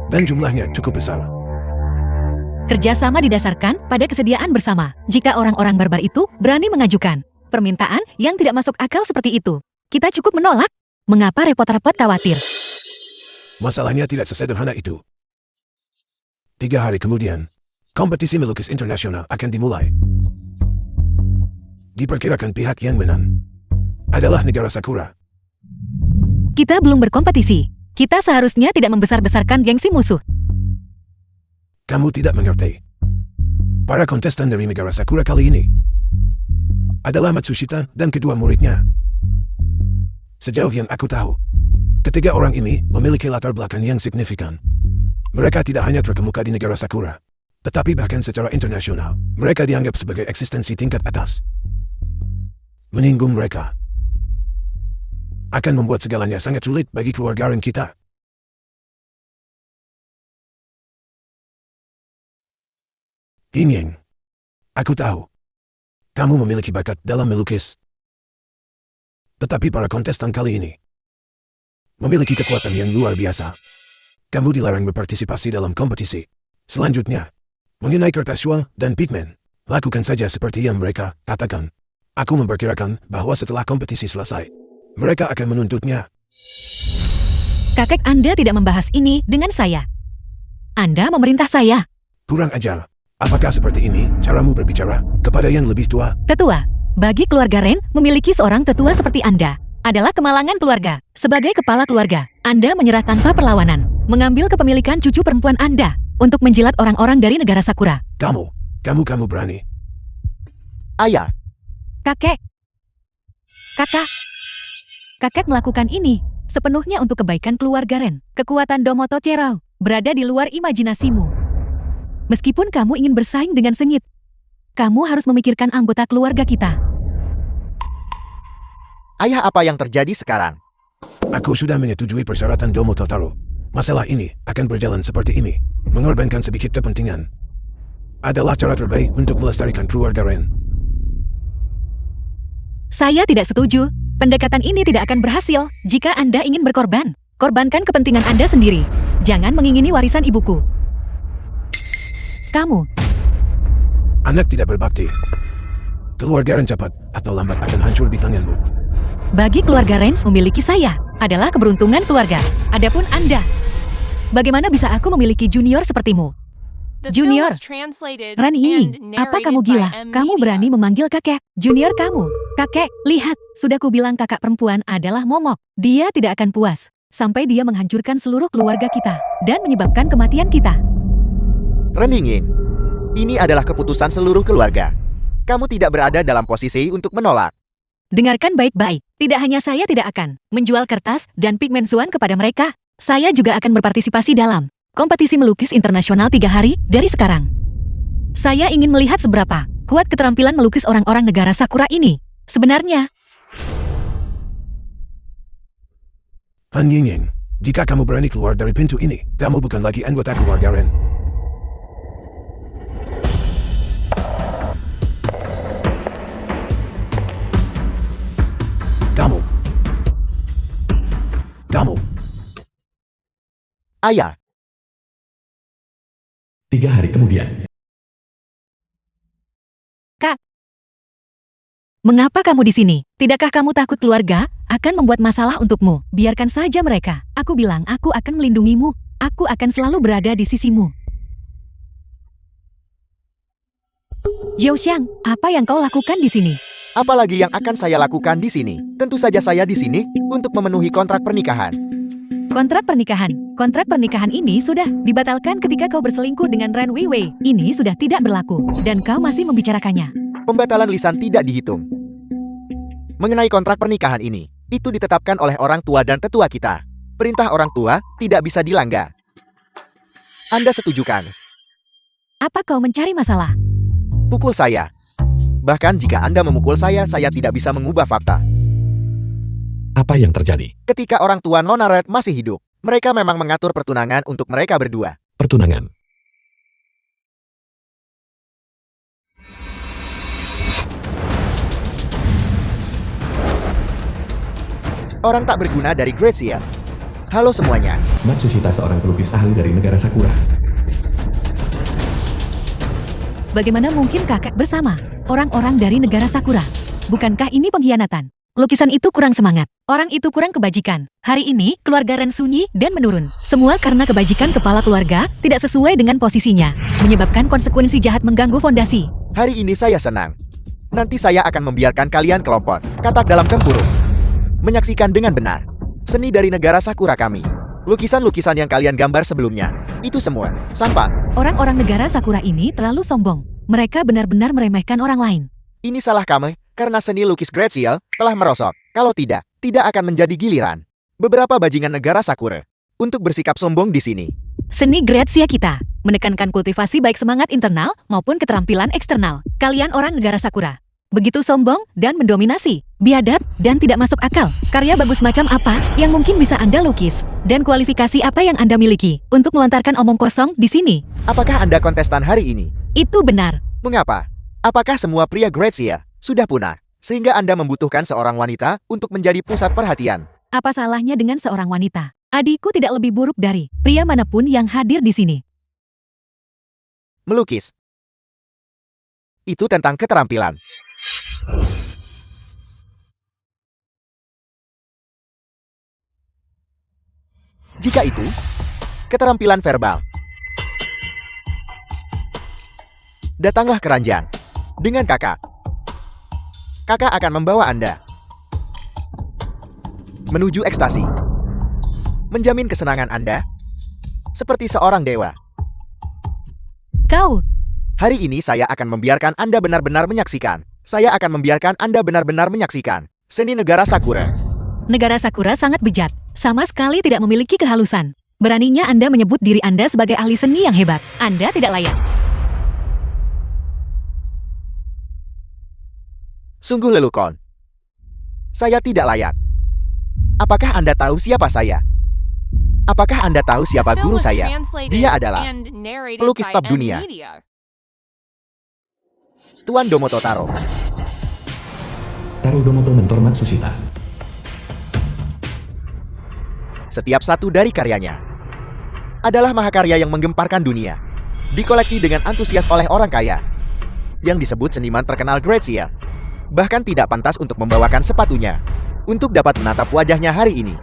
Dan jumlahnya cukup besar. Kerjasama didasarkan pada kesediaan bersama. Jika orang-orang barbar itu berani mengajukan permintaan yang tidak masuk akal seperti itu, kita cukup menolak. Mengapa repot-repot khawatir? Masalahnya tidak sesederhana itu. 3 hari kemudian, kompetisi melukis internasional akan dimulai. Diperkirakan pihak yang menang adalah negara Sakura. Kita belum berkompetisi. Kita seharusnya tidak membesar-besarkan gengsi musuh. Kamu tidak mengerti. Para kontestan dari negara Sakura kali ini adalah Matsushita dan kedua muridnya. Sejauh yang aku tahu, ketiga orang ini memiliki latar belakang yang signifikan. Mereka tidak hanya terkemuka di negara Sakura, tetapi bahkan secara internasional, mereka dianggap sebagai eksistensi tingkat atas. Menyinggung mereka akan membuat segalanya sangat sulit bagi keluarga Ren kita. Ying, aku tahu kamu memiliki bakat dalam melukis. Tetapi para kontestan kali ini memiliki kekuatan yang luar biasa. Kamu dilarang berpartisipasi dalam kompetisi. Selanjutnya, mengenai kertas syual dan pigmen, lakukan saja seperti yang mereka katakan. Aku memperkirakan bahwa setelah kompetisi selesai, mereka akan menuntutnya. Kakek Anda tidak membahas ini dengan saya. Anda memerintah saya. Kurang ajar. Apakah seperti ini caramu berbicara kepada yang lebih tua? Tetua, bagi keluarga Ren, memiliki seorang tetua seperti Anda adalah kemalangan keluarga. Sebagai kepala keluarga, Anda menyerah tanpa perlawanan, mengambil kepemilikan cucu perempuan Anda untuk menjilat orang-orang dari negara Sakura. Kamu berani. Ayah, Kakek, kakek melakukan ini sepenuhnya untuk kebaikan keluarga Ren. Kekuatan Domoto Cherao berada di luar imajinasimu. Meskipun kamu ingin bersaing dengan sengit, kamu harus memikirkan anggota keluarga kita. ayah, apa yang terjadi sekarang? Aku sudah menyetujui persyaratan Domo Totaro. Masalah ini akan berjalan seperti ini. Mengorbankan sedikit kepentingan adalah cara terbaik untuk melestarikan keluarga Ren. Saya tidak setuju. Pendekatan ini tidak akan berhasil jika Anda ingin berkorban. Korbankan kepentingan Anda sendiri. Jangan mengingini warisan ibuku. Kamu, Anak tidak berbakti. Keluarga Ren cepat atau lambat akan hancur di tanganmu. bagi keluarga Ren, memiliki saya adalah keberuntungan keluarga. Adapun Anda, bagaimana bisa aku memiliki junior sepertimu? The film Junior, was translated Ran Ying, and apa narrated kamu by gila? M. Kamu Media. berani memanggil kakek? Junior kamu. Kakek, lihat, sudah kubilang kakak perempuan adalah momok. Dia tidak akan puas sampai dia menghancurkan seluruh keluarga kita dan menyebabkan kematian kita. Reningin. Ini adalah keputusan seluruh keluarga. Kamu tidak berada dalam posisi untuk menolak. Dengarkan baik-baik, tidak hanya saya tidak akan menjual kertas dan pigmen Suan kepada mereka, saya juga akan berpartisipasi dalam kompetisi melukis internasional 3 hari dari sekarang. Saya ingin melihat seberapa kuat keterampilan melukis orang-orang negara Sakura ini. Sebenarnya, Han Ying, jika kamu berani keluar dari pintu ini, kamu bukan lagi anggota keluarga Ren. Kamu. Ayah, 3 hari kemudian. mengapa kamu di sini? Tidakkah kamu takut keluarga akan membuat masalah untukmu? Biarkan saja mereka. Aku bilang aku akan melindungimu. Aku akan selalu berada di sisimu. Zhou Xiang, apa yang kau lakukan di sini? apalagi yang akan saya lakukan di sini? Tentu saja saya di sini untuk memenuhi kontrak pernikahan. Kontrak pernikahan ini sudah dibatalkan ketika kau berselingkuh dengan Ren Weiwei. Ini sudah tidak berlaku, dan kau masih membicarakannya. Pembatalan lisan tidak dihitung. Mengenai kontrak pernikahan ini, itu ditetapkan oleh orang tua dan tetua kita. Perintah orang tua tidak bisa dilanggar. Anda setuju kan? Apa kau mencari masalah? Pukul saya. Bahkan jika Anda memukul saya tidak bisa mengubah fakta. Apa yang terjadi? Ketika orang tua Nona Red masih hidup, mereka memang mengatur pertunangan untuk mereka berdua. Pertunangan. Orang tak berguna dari Great Seer. Halo semuanya. Matsushita seorang pelukis ahli dari negara Sakura. Bagaimana mungkin kakek bersama orang-orang dari negara Sakura? Bukankah ini pengkhianatan? Lukisan itu kurang semangat. Orang itu kurang kebajikan. Hari ini, keluarga Ren sunyi dan menurun. Semua karena kebajikan kepala keluarga tidak sesuai dengan posisinya, menyebabkan konsekuensi jahat mengganggu fondasi. Hari ini saya senang. Nanti saya akan membiarkan kalian kelompok, katak dalam tempurung, menyaksikan dengan benar seni dari negara Sakura kami. Lukisan-lukisan yang kalian gambar sebelumnya, itu semua sampah. Orang-orang negara Sakura ini terlalu sombong. Mereka benar-benar meremehkan orang lain. Ini salah kami, karena seni lukis Gracia telah merosot. Kalau tidak, tidak akan menjadi giliran beberapa bajingan negara Sakura untuk bersikap sombong di sini. Seni Gracia kita menekankan kultivasi baik semangat internal maupun keterampilan eksternal. Kalian orang negara Sakura begitu sombong dan mendominasi, biadab dan tidak masuk akal. Karya bagus macam apa yang mungkin bisa Anda lukis? Dan kualifikasi apa yang Anda miliki untuk melontarkan omong kosong di sini? Apakah Anda kontestan hari ini? Itu benar. Mengapa? Apakah semua pria Gracia sudah punah sehingga Anda membutuhkan seorang wanita untuk menjadi pusat perhatian? Apa salahnya dengan seorang wanita? Adikku tidak lebih buruk dari pria manapun yang hadir di sini. Melukis. Itu tentang keterampilan. Jika itu, keterampilan verbal. Datanglah ke ranjang dengan kakak. Kakak akan membawa Anda menuju ekstasi. Menjamin kesenangan Anda seperti seorang dewa. Kau, Hari ini saya akan membiarkan Anda benar-benar menyaksikan. Saya akan membiarkan Anda benar-benar menyaksikan seni negara Sakura. negara Sakura sangat bejat. Sama sekali tidak memiliki kehalusan. Beraninya Anda menyebut diri Anda sebagai ahli seni yang hebat. Anda tidak layak. Sungguh lelucon. Saya tidak layak. Apakah Anda tahu siapa saya? Apakah Anda tahu siapa The film guru was saya? translated Dia adalah and narrated pelukis by top M dunia. Media. Tuan Domoto Taro. Tarudomoto Mentor Matsushita. Setiap satu dari karyanya adalah mahakarya yang menggemparkan dunia. Dikoleksi dengan antusias oleh orang kaya yang disebut seniman terkenal Gracia. Bahkan tidak pantas untuk membawakan sepatunya untuk dapat menatap wajahnya hari ini.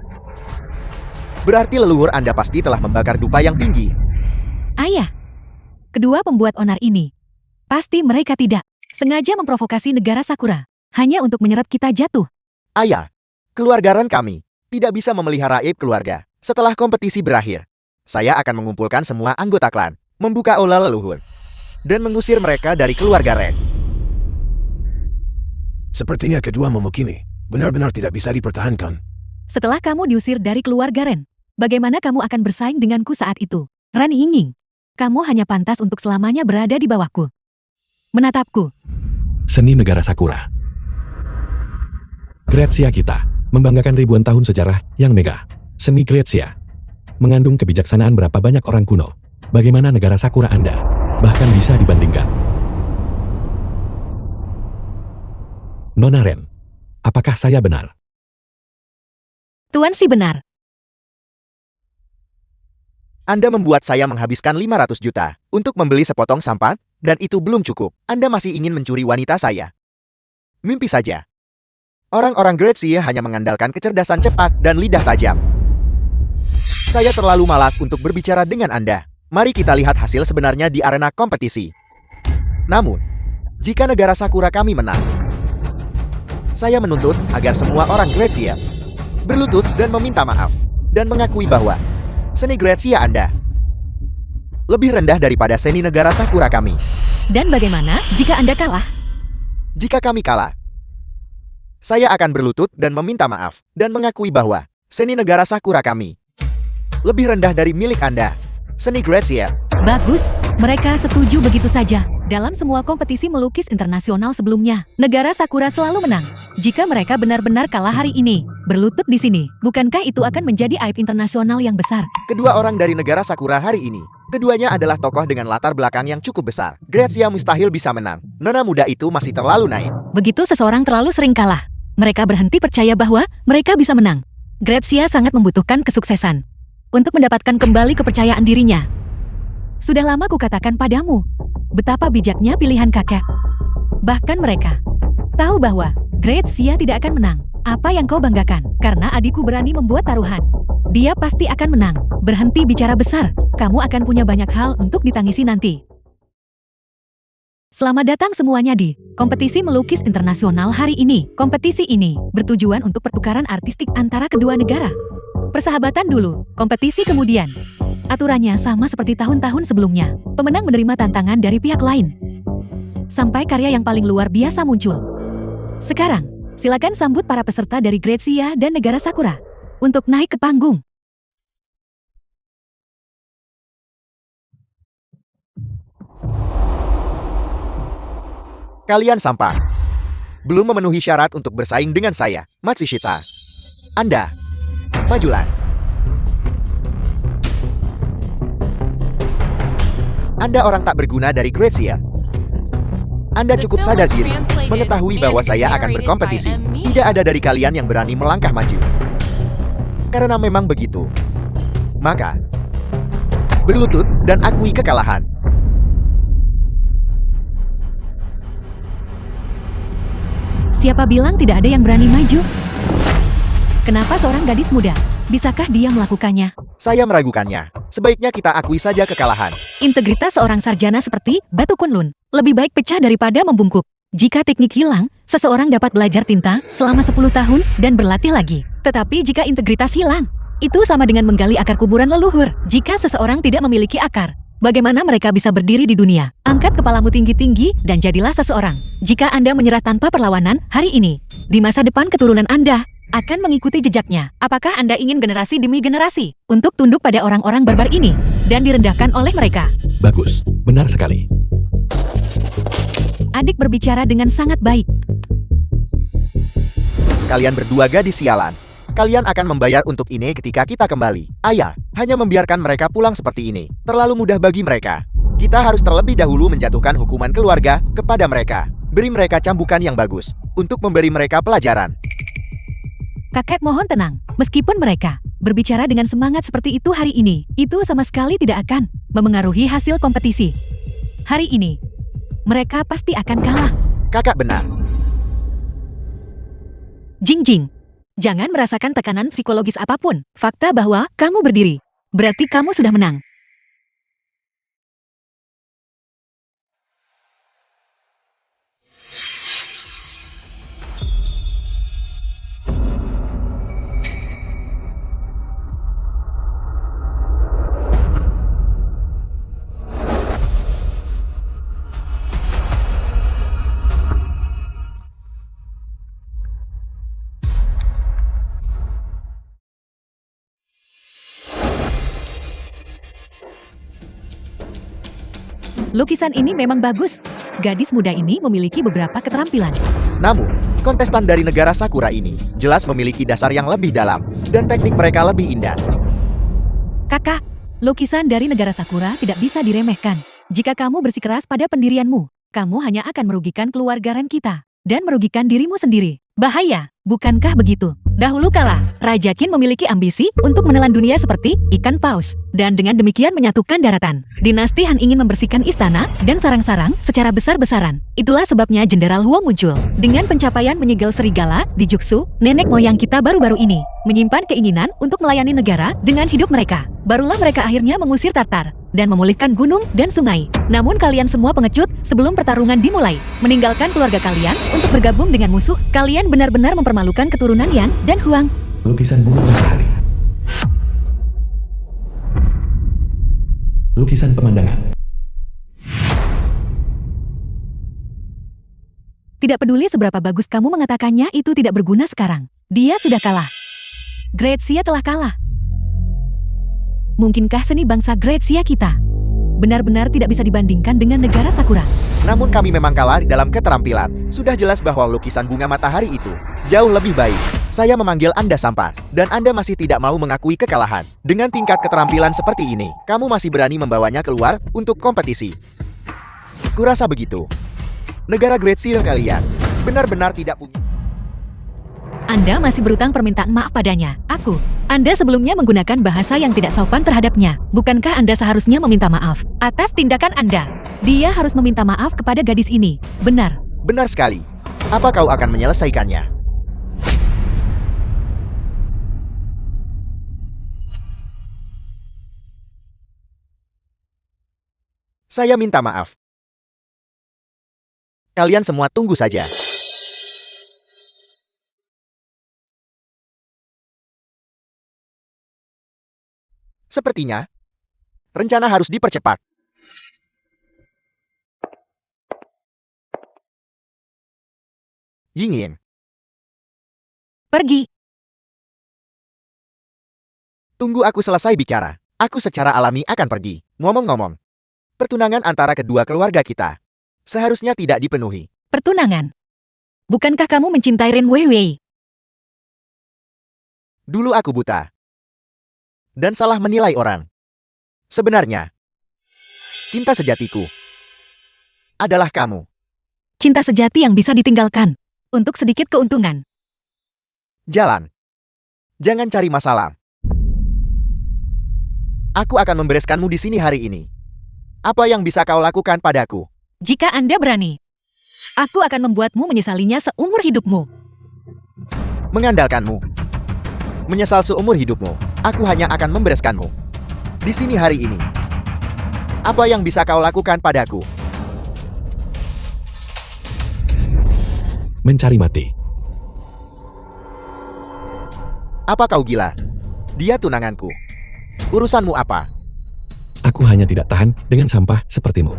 Berarti leluhur Anda pasti telah membakar dupa yang tinggi. Ayah, kedua pembuat onar ini, pasti mereka tidak sengaja memprovokasi negara Sakura, hanya untuk menyeret kita jatuh. Ayah, keluarga Ren kami tidak bisa memelihara aib keluarga. Setelah kompetisi berakhir, saya akan mengumpulkan semua anggota klan, membuka aula leluhur, dan mengusir mereka dari keluarga Ren. Sepertinya kedua momok ini benar-benar tidak bisa dipertahankan. Setelah kamu diusir dari keluarga Ren, bagaimana kamu akan bersaing denganku saat itu? Ren Yingning, kamu hanya pantas untuk selamanya berada di bawahku. Menatapku. Seni negara Sakura. Gracia kita membanggakan ribuan tahun sejarah yang megah. Seni Gracia mengandung kebijaksanaan berapa banyak orang kuno. Bagaimana negara Sakura Anda bahkan bisa dibandingkan? Nona Ren, apakah saya benar? Tuan si benar. Anda membuat saya menghabiskan 500 juta untuk membeli sepotong sampan, dan itu belum cukup. Anda masih ingin mencuri wanita saya. Mimpi saja. Orang-orang Gracia hanya mengandalkan kecerdasan cepat dan lidah tajam. Saya terlalu malas untuk berbicara dengan Anda. Mari kita lihat hasil sebenarnya di arena kompetisi. Namun, jika negara Sakura kami menang, saya menuntut agar semua orang Gracia berlutut dan meminta maaf, dan mengakui bahwa seni Gracia Anda lebih rendah daripada seni negara Sakura kami. Dan bagaimana jika Anda kalah? Jika kami kalah, saya akan berlutut dan meminta maaf, dan mengakui bahwa seni negara Sakura kami lebih rendah dari milik Anda, seni Gracia. Bagus, mereka setuju begitu saja. Dalam semua kompetisi melukis internasional sebelumnya, negara Sakura selalu menang. Jika mereka benar-benar kalah hari ini, berlutut di sini, bukankah itu akan menjadi aib internasional yang besar? Kedua orang dari negara Sakura hari ini, keduanya adalah tokoh dengan latar belakang yang cukup besar. Gracia mustahil bisa menang. Nona muda itu masih terlalu naif. Begitu seseorang terlalu sering kalah, mereka berhenti percaya bahwa mereka bisa menang. Gracia sangat membutuhkan kesuksesan untuk mendapatkan kembali kepercayaan dirinya. Sudah lama kukatakan padamu, betapa bijaknya pilihan kakek. Bahkan mereka tahu bahwa Gracia tidak akan menang. Apa yang kau banggakan? Karena adikku berani membuat taruhan. Dia pasti akan menang. Berhenti bicara besar. Kamu akan punya banyak hal untuk ditangisi nanti. Selamat datang semuanya di kompetisi melukis internasional hari ini. Kompetisi ini bertujuan untuk pertukaran artistik antara kedua negara. Persahabatan dulu, kompetisi kemudian. Aturannya sama seperti tahun-tahun sebelumnya. Pemenang menerima tantangan dari pihak lain. sampai karya yang paling luar biasa muncul. Sekarang, silakan sambut para peserta dari Grazia dan Negara Sakura untuk naik ke panggung. Kalian sampah. Belum memenuhi syarat untuk bersaing dengan saya, Matsushita. Anda, majulah. Anda orang tak berguna dari Grazia. Anda cukup sadar diri, mengetahui bahwa saya akan berkompetisi. Tidak ada dari kalian yang berani melangkah maju. Karena memang begitu. Maka, berlutut dan akui kekalahan. Siapa bilang tidak ada yang berani maju? Kenapa seorang gadis muda? Bisakah dia melakukannya? Saya meragukannya. Sebaiknya kita akui saja kekalahan. Integritas seorang sarjana seperti Batu Kunlun lebih baik pecah daripada membungkuk. Jika teknik hilang, seseorang dapat belajar tinta selama 10 tahun dan berlatih lagi. Tetapi jika integritas hilang, itu sama dengan menggali akar kuburan leluhur. Jika seseorang tidak memiliki akar, bagaimana mereka bisa berdiri di dunia? Angkat kepalamu tinggi-tinggi dan jadilah seseorang. Jika Anda menyerah tanpa perlawanan hari ini, di masa depan keturunan Anda akan mengikuti jejaknya. Apakah Anda ingin generasi demi generasi untuk tunduk pada orang-orang barbar ini dan direndahkan oleh mereka? Bagus, benar sekali. Adik berbicara dengan sangat baik. Kalian berdua gadis sialan. Kalian akan membayar untuk ini ketika kita kembali. Ayah, hanya membiarkan mereka pulang seperti ini terlalu mudah bagi mereka. Kita harus terlebih dahulu menjatuhkan hukuman keluarga kepada mereka. Beri mereka cambukan yang bagus untuk memberi mereka pelajaran. Kakek mohon tenang. Meskipun mereka berbicara dengan semangat seperti itu hari ini, itu sama sekali tidak akan memengaruhi hasil kompetisi. Hari ini, mereka pasti akan kalah. Kakak benar. Jing, jangan merasakan tekanan psikologis apapun. Fakta bahwa kamu berdiri, berarti kamu sudah menang. Lukisan ini memang bagus. Gadis muda ini memiliki beberapa keterampilan. Namun, kontestan dari negara Sakura ini jelas memiliki dasar yang lebih dalam dan teknik mereka lebih indah. Kakak, lukisan dari negara Sakura tidak bisa diremehkan. Jika kamu bersikeras pada pendirianmu, kamu hanya akan merugikan keluarga Ren kita dan merugikan dirimu sendiri. Bahaya, bukankah begitu? Dahulu kala, Raja Qin memiliki ambisi untuk menelan dunia seperti ikan paus, dan dengan demikian menyatukan daratan. Dinasti Han ingin membersihkan istana dan sarang-sarang secara besar-besaran. Itulah sebabnya Jenderal Huo muncul. Dengan pencapaian menyegel serigala di Juksu, nenek moyang kita baru-baru ini menyimpan keinginan untuk melayani negara dengan hidup mereka. Barulah mereka akhirnya mengusir Tartar dan memulihkan gunung dan sungai. Namun kalian semua pengecut sebelum pertarungan dimulai, meninggalkan keluarga kalian untuk bergabung dengan musuh. Kalian benar-benar mempermalukan keturunan Yan dan Huang. Lukisan bunga matahari. Lukisan pemandangan. Tidak peduli seberapa bagus kamu mengatakannya, itu tidak berguna sekarang. Dia sudah kalah. Grazia telah kalah. Mungkinkah seni bangsa Grazia kita benar-benar tidak bisa dibandingkan dengan negara Sakura? Namun kami memang kalah di dalam keterampilan. Sudah jelas bahwa lukisan bunga matahari itu jauh lebih baik. Saya memanggil Anda sampah, dan Anda masih tidak mau mengakui kekalahan. Dengan tingkat keterampilan seperti ini, kamu masih berani membawanya keluar untuk kompetisi. Kurasa begitu. Negara Grazia kalian benar-benar tidak punya... Anda masih berutang permintaan maaf padanya. Anda sebelumnya menggunakan bahasa yang tidak sopan terhadapnya. Bukankah Anda seharusnya meminta maaf atas tindakan Anda? Dia harus meminta maaf kepada gadis ini. Benar. Benar sekali. Apa kau akan menyelesaikannya? Saya minta maaf. Kalian semua tunggu saja. Sepertinya, rencana harus dipercepat. Yingying. Pergi. Tunggu aku selesai bicara. Aku secara alami akan pergi. Ngomong-ngomong, pertunangan antara kedua keluarga kita seharusnya tidak dipenuhi. Pertunangan. Bukankah kamu mencintai Ren Weiwei? Dulu aku buta dan salah menilai orang. Sebenarnya, cinta sejatiku adalah kamu. Cinta sejati yang bisa ditinggalkan untuk sedikit keuntungan. Jalan. Jangan cari masalah. Aku akan membereskanmu di sini hari ini. Apa yang bisa kau lakukan padaku? Jika Anda berani, aku akan membuatmu menyesalinya seumur hidupmu. Mengandalkanmu. Menyesal seumur hidupmu. Aku hanya akan membereskanmu. Di sini hari ini. Apa yang bisa kau lakukan padaku? Mencari mati. Apa kau gila? Dia tunanganku. Urusanmu apa? Aku hanya tidak tahan dengan sampah sepertimu.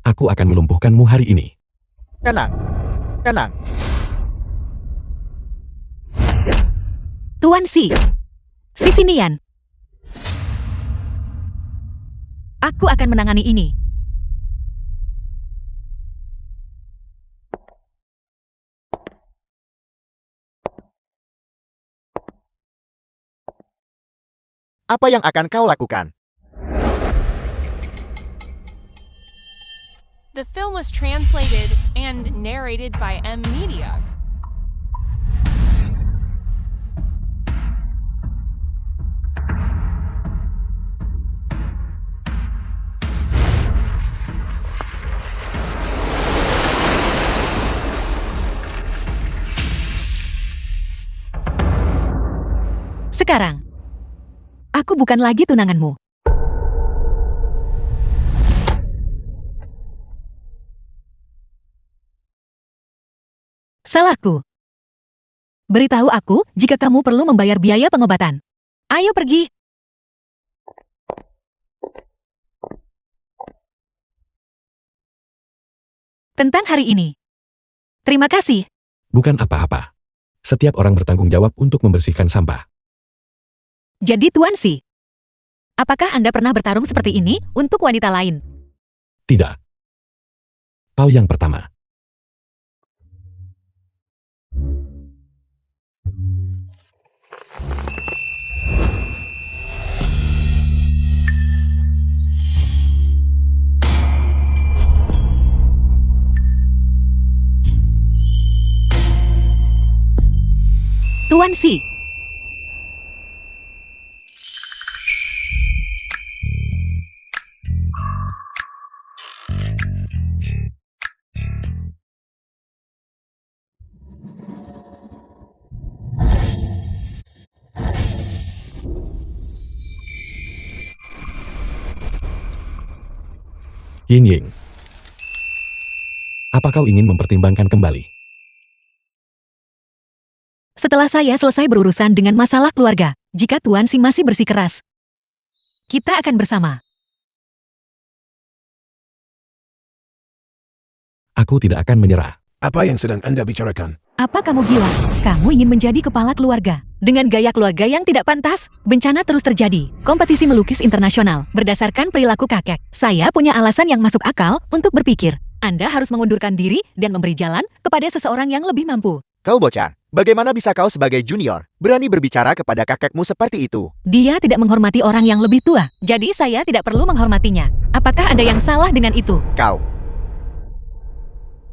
Aku akan melumpuhkanmu hari ini. Tenang. Tenang. Tuan Si. Sisinian. Aku akan menangani ini. Apa yang akan kau lakukan? The film was translated and narrated by M Media. Sekarang, aku bukan lagi tunanganmu. Salahku. Beritahu aku jika kamu perlu membayar biaya pengobatan. Ayo pergi. Tentang hari ini. Terima kasih. Bukan apa-apa. Setiap orang bertanggung jawab untuk membersihkan sampah. Jadi Tuan Si, apakah Anda pernah bertarung seperti ini untuk wanita lain? Tidak. Kau yang pertama. Tuan Si. Yingying. Apa kau ingin mempertimbangkan kembali? Setelah saya selesai berurusan dengan masalah keluarga, jika Tuan Si masih bersikeras, kita akan bersama. Aku tidak akan menyerah. Apa yang sedang Anda bicarakan? Apa kamu gila? Kamu ingin menjadi kepala keluarga. Dengan gaya keluarga yang tidak pantas, bencana terus terjadi. Kompetisi melukis internasional berdasarkan perilaku kakek. Saya punya alasan yang masuk akal untuk berpikir. Anda harus mengundurkan diri dan memberi jalan kepada seseorang yang lebih mampu. Kau bocah. Bagaimana bisa kau sebagai junior berani berbicara kepada kakekmu seperti itu? Dia tidak menghormati orang yang lebih tua, jadi saya tidak perlu menghormatinya. Apakah ada yang salah dengan itu? Kau.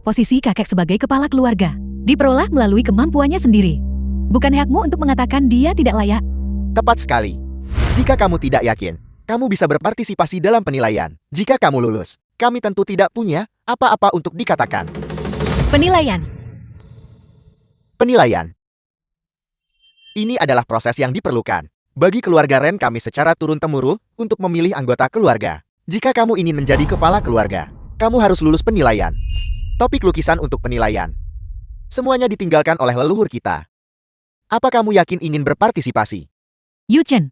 Posisi kakek sebagai kepala keluarga diperoleh melalui kemampuannya sendiri. Bukan hakmu untuk mengatakan dia tidak layak. Tepat sekali. Jika kamu tidak yakin, kamu bisa berpartisipasi dalam penilaian. Jika kamu lulus, kami tentu tidak punya apa-apa untuk dikatakan. Penilaian. Penilaian. Ini adalah proses yang diperlukan bagi keluarga Ren kami secara turun-temurun untuk memilih anggota keluarga. Jika kamu ingin menjadi kepala keluarga, kamu harus lulus penilaian. Topik lukisan untuk penilaian. Semuanya ditinggalkan oleh leluhur kita. Apa kamu yakin ingin berpartisipasi? Yu Chen,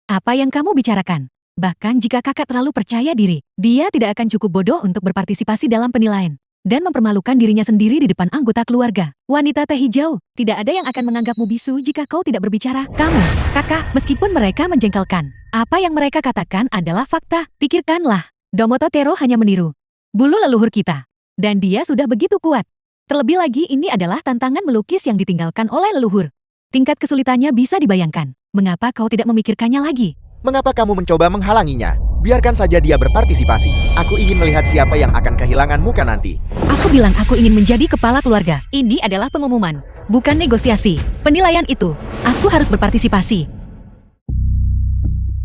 apa yang kamu bicarakan? Bahkan jika kakak terlalu percaya diri, dia tidak akan cukup bodoh untuk berpartisipasi dalam penilaian. dan mempermalukan dirinya sendiri di depan anggota keluarga. Wanita teh hijau, tidak ada yang akan menganggapmu bisu jika kau tidak berbicara. Kamu, kakak, meskipun mereka menjengkelkan, apa yang mereka katakan adalah fakta. Pikirkanlah, Domoto Tero hanya meniru bulu leluhur kita, dan dia sudah begitu kuat. Terlebih lagi ini adalah tantangan melukis yang ditinggalkan oleh leluhur. Tingkat kesulitannya bisa dibayangkan. Mengapa kau tidak memikirkannya lagi? Mengapa kamu mencoba menghalanginya? Biarkan saja dia berpartisipasi. Aku ingin melihat siapa yang akan kehilangan muka nanti. Aku bilang aku ingin menjadi kepala keluarga. Ini adalah pengumuman, bukan negosiasi. Penilaian itu, aku harus berpartisipasi.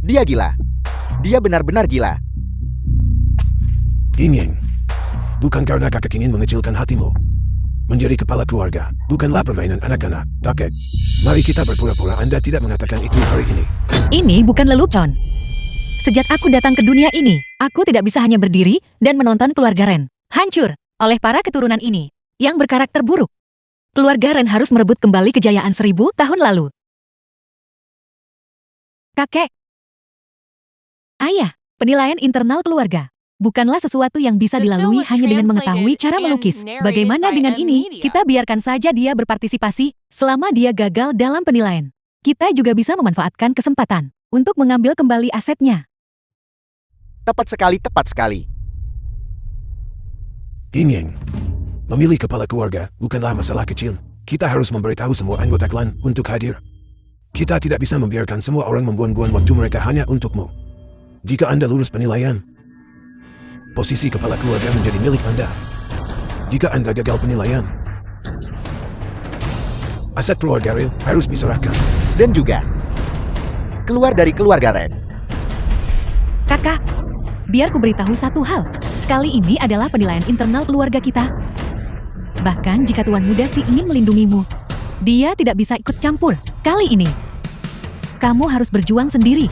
Dia gila. Dia benar-benar gila. Ying, bukan karena kakak ingin mengecilkan hatimu. Menjadi kepala keluarga bukanlah permainan anak-anak. Kakek, mari kita berpura-pura Anda tidak mengatakan itu hari ini. Ini bukan lelucon. Sejak aku datang ke dunia ini, aku tidak bisa hanya berdiri dan menonton keluarga Ren hancur oleh para keturunan ini yang berkarakter buruk. Keluarga Ren harus merebut kembali kejayaan 1000 tahun lalu. Kakek, ayah, penilaian internal keluarga bukanlah sesuatu yang bisa dilalui hanya dengan mengetahui cara melukis. Bagaimana dengan ini? Kita biarkan saja dia berpartisipasi selama dia gagal dalam penilaian. Kita juga bisa memanfaatkan kesempatan untuk mengambil kembali asetnya. Tepat sekali, tepat sekali. Ying, memilih kepala keluarga bukanlah masalah kecil. Kita harus memberitahu semua anggota klan untuk hadir. Kita tidak bisa membiarkan semua orang membuang-buang waktu mereka hanya untukmu. Jika Anda lulus penilaian, posisi kepala keluarga menjadi milik Anda. Jika Anda gagal penilaian, aset keluarga Ren harus diserahkan. Dan juga keluar dari keluarga Ren. Kakak, biar ku beritahu satu hal. Kali ini adalah penilaian internal keluarga kita. Bahkan jika Tuan Muda Si ingin melindungimu, dia tidak bisa ikut campur. Kali ini, kamu harus berjuang sendiri.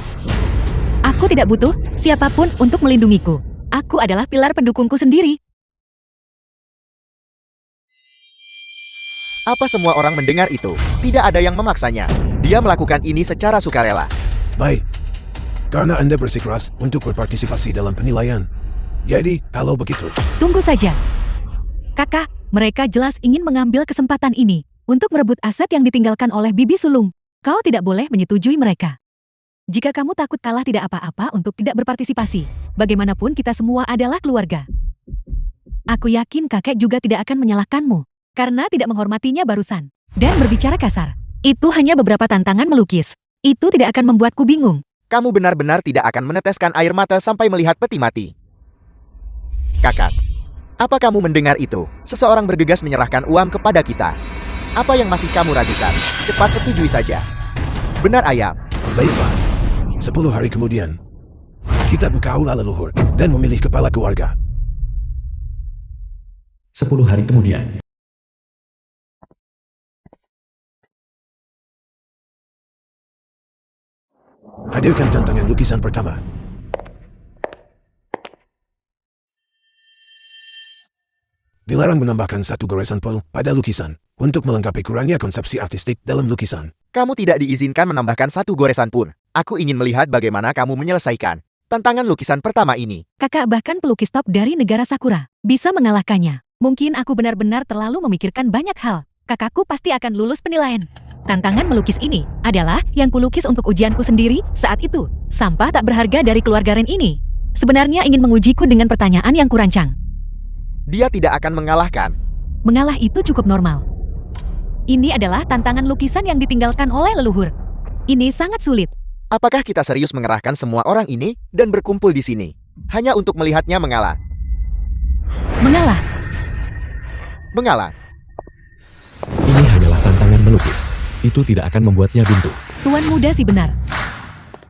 Aku tidak butuh siapapun untuk melindungiku. Aku adalah pilar pendukungku sendiri. Apa semua orang mendengar itu? Tidak ada yang memaksanya. Dia melakukan ini secara sukarela. Baik, karena Anda bersikeras untuk berpartisipasi dalam penilaian. Jadi, kalau begitu, Tunggu saja. Kakak, mereka jelas ingin mengambil kesempatan ini untuk merebut aset yang ditinggalkan oleh Bibi Sulung. Kau tidak boleh menyetujui mereka. Jika kamu takut kalah tidak apa-apa untuk tidak berpartisipasi. Bagaimanapun kita semua adalah keluarga. Aku yakin kakek juga tidak akan menyalahkanmu karena tidak menghormatinya barusan dan berbicara kasar. Itu hanya beberapa tantangan melukis. Itu tidak akan membuatku bingung. Kamu benar-benar tidak akan meneteskan air mata sampai melihat peti mati. Kakak, apa kamu mendengar itu? Seseorang bergegas menyerahkan uang kepada kita. Apa yang masih kamu ragukan? Cepat setujui saja. Benar, ayam. baiklah. 10 hari kemudian, kita buka aula leluhur dan memilih kepala keluarga. 10 hari kemudian. Hadirkan tantangan lukisan pertama. Dilarang menambahkan satu goresan pol pada lukisan untuk melengkapi kurangnya konsepsi artistik dalam lukisan. Kamu tidak diizinkan menambahkan satu goresan pun. Aku ingin melihat bagaimana kamu menyelesaikan tantangan lukisan pertama ini. Kakak bahkan pelukis top dari negara Sakura bisa mengalahkannya. Mungkin aku benar-benar terlalu memikirkan banyak hal. Kakakku pasti akan lulus penilaian. Tantangan melukis ini adalah yang kulukis untuk ujianku sendiri saat itu. Sampah tak berharga dari keluarga Ren ini sebenarnya ingin mengujiku dengan pertanyaan yang kurancang. Dia tidak akan mengalahkan. Mengalah itu cukup normal. Ini adalah tantangan lukisan yang ditinggalkan oleh leluhur. Ini sangat sulit. Apakah kita serius mengerahkan semua orang ini dan berkumpul di sini hanya untuk melihatnya mengalah? Mengalah. Mengalah. Ini hanyalah tantangan melukis. Itu tidak akan membuatnya buntu. Tuan Muda Si benar.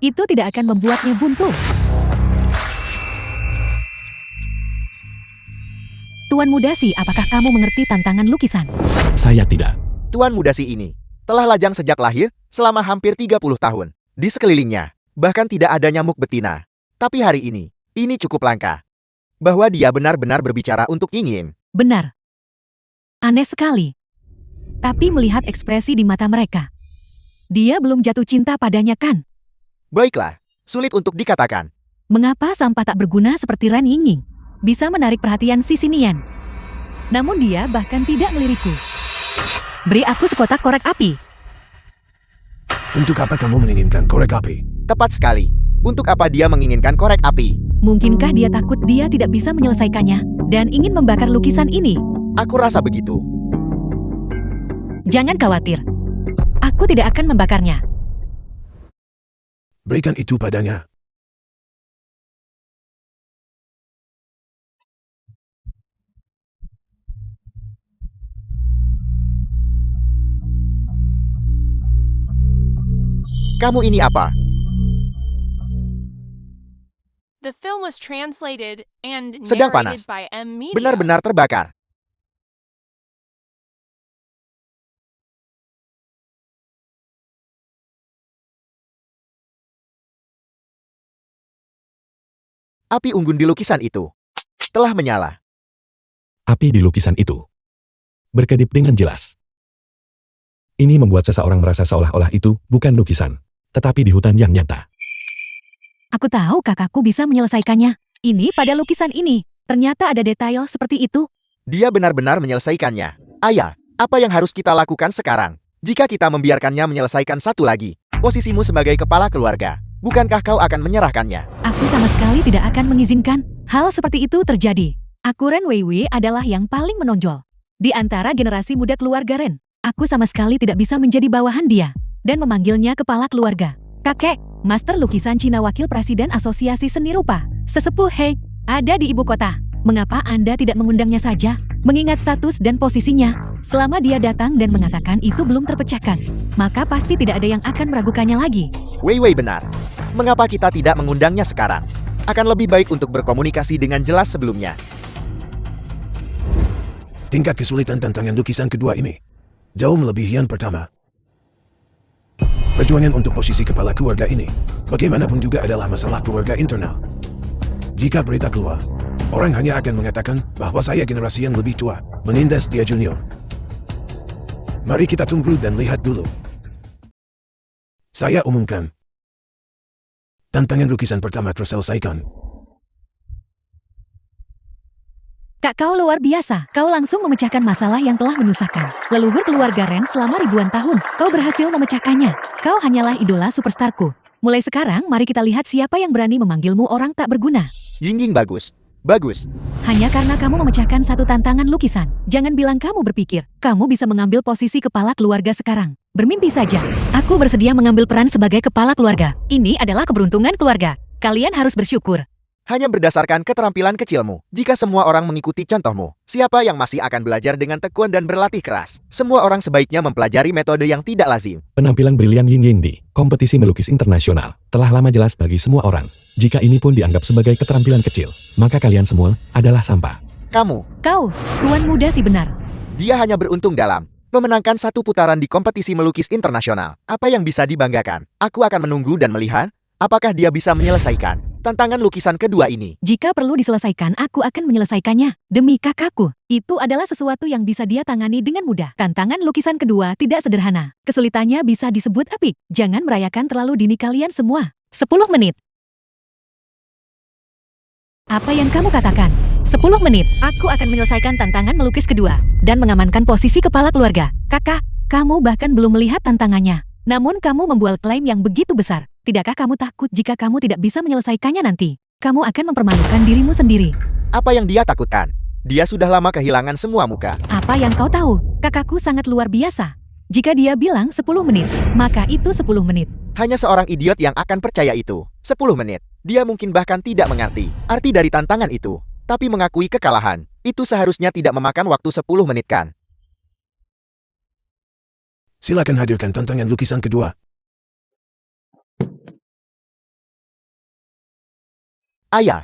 Itu tidak akan membuatnya buntu. Tuan Muda Si, apakah kamu mengerti tantangan lukisan? Saya tidak. Tuan Muda Si ini telah lajang sejak lahir selama hampir 30 tahun. Di sekelilingnya, bahkan tidak ada nyamuk betina. Tapi hari ini cukup langka. Bahwa dia benar-benar berbicara untuk ingin. Benar. Aneh sekali. Tapi melihat ekspresi di mata mereka, dia belum jatuh cinta padanya kan? Baiklah, sulit untuk dikatakan. Mengapa sampah tak berguna seperti Ren Yingying bisa menarik perhatian si Sinian? namun dia bahkan tidak melirikku. Beri aku sekotak korek api. Untuk apa kamu menginginkan korek api? Tepat sekali. Untuk apa dia menginginkan korek api? Mungkinkah dia takut dia tidak bisa menyelesaikannya dan ingin membakar lukisan ini? Aku rasa begitu. Jangan khawatir. Aku tidak akan membakarnya. Berikan itu padanya. Kamu ini apa? The film was translated and Sedang narrated panas. by M Media. Benar-benar terbakar. Api unggun di lukisan itu telah menyala. Api di lukisan itu berkedip dengan jelas. Ini membuat seseorang merasa seolah-olah itu bukan lukisan, tetapi di hutan yang nyata. Aku tahu kakakku bisa menyelesaikannya. Ini pada lukisan ini. Ternyata ada detail seperti itu. Dia benar-benar menyelesaikannya. Ayah, apa yang harus kita lakukan sekarang? Jika kita membiarkannya menyelesaikan satu lagi, posisimu sebagai kepala keluarga, bukankah kau akan menyerahkannya? Aku sama sekali tidak akan mengizinkan hal seperti itu terjadi. Aku Ren Weiwei adalah yang paling menonjol. Di antara generasi muda keluarga Ren, aku sama sekali tidak bisa menjadi bawahan dia dan memanggilnya kepala keluarga. Kakek, Master Lukisan Cina Wakil Presiden Asosiasi Seni Rupa, Sesepuh He, ada di ibu kota. Mengapa Anda tidak mengundangnya saja? Mengingat status dan posisinya, selama dia datang dan mengatakan itu belum terpecahkan, maka pasti tidak ada yang akan meragukannya lagi. Weiwei benar. Mengapa kita tidak mengundangnya sekarang? Akan lebih baik untuk berkomunikasi dengan jelas sebelumnya. Tingkat kesulitan tantangan lukisan kedua ini jauh melebihi yang pertama. Perjuangan untuk posisi kepala keluarga ini, bagaimanapun juga adalah masalah keluarga internal. Jika berita keluar, orang hanya akan mengatakan bahwa saya generasi yang lebih tua, menindas dia junior. Mari kita tunggu dan lihat dulu. Saya umumkan. Tantangan lukisan pertama terselesaikan. Kak, kau luar biasa. Kau langsung memecahkan masalah yang telah menyusahkan leluhur keluarga Ren selama ribuan tahun. Kau berhasil memecahkannya. Kau hanyalah idola superstarku. Mulai sekarang, mari kita lihat siapa yang berani memanggilmu orang tak berguna. Yingying bagus. Bagus. Hanya karena kamu memecahkan satu tantangan lukisan. Jangan bilang kamu berpikir, kamu bisa mengambil posisi kepala keluarga sekarang. Bermimpi saja. Aku bersedia mengambil peran sebagai kepala keluarga. Ini adalah keberuntungan keluarga. Kalian harus bersyukur. Hanya berdasarkan keterampilan kecilmu. Jika semua orang mengikuti contohmu, siapa yang masih akan belajar dengan tekun dan berlatih keras? Semua orang sebaiknya mempelajari metode yang tidak lazim. Penampilan brilian Yingying di kompetisi melukis internasional telah lama jelas bagi semua orang. Jika ini pun dianggap sebagai keterampilan kecil, maka kalian semua adalah sampah. Kamu, Kau, tuan muda si benar. dia hanya beruntung dalam memenangkan satu putaran di kompetisi melukis internasional. Apa yang bisa dibanggakan? Aku akan menunggu dan melihat apakah dia bisa menyelesaikan tantangan lukisan kedua ini. Jika perlu diselesaikan, aku akan menyelesaikannya. Demi kakakku, itu adalah sesuatu yang bisa dia tangani dengan mudah. Tantangan lukisan kedua tidak sederhana. Kesulitannya bisa disebut apik. Jangan merayakan terlalu dini kalian semua. 10 menit. Apa yang kamu katakan? 10 menit. Aku akan menyelesaikan tantangan melukis kedua dan mengamankan posisi kepala keluarga. Kakak, kamu bahkan belum melihat tantangannya. Namun kamu membuat klaim yang begitu besar. Tidakkah kamu takut jika kamu tidak bisa menyelesaikannya nanti? Kamu akan mempermalukan dirimu sendiri. Apa yang dia takutkan? Dia sudah lama kehilangan semua muka. Apa yang kau tahu? Kakakku sangat luar biasa. Jika dia bilang 10 menit, maka itu 10 menit. Hanya seorang idiot yang akan percaya itu. 10 menit. Dia mungkin bahkan tidak mengerti arti dari tantangan itu. Tapi mengakui kekalahan, itu seharusnya tidak memakan waktu 10 menit kan? Silakan hadirkan tantangan lukisan kedua. Ayah,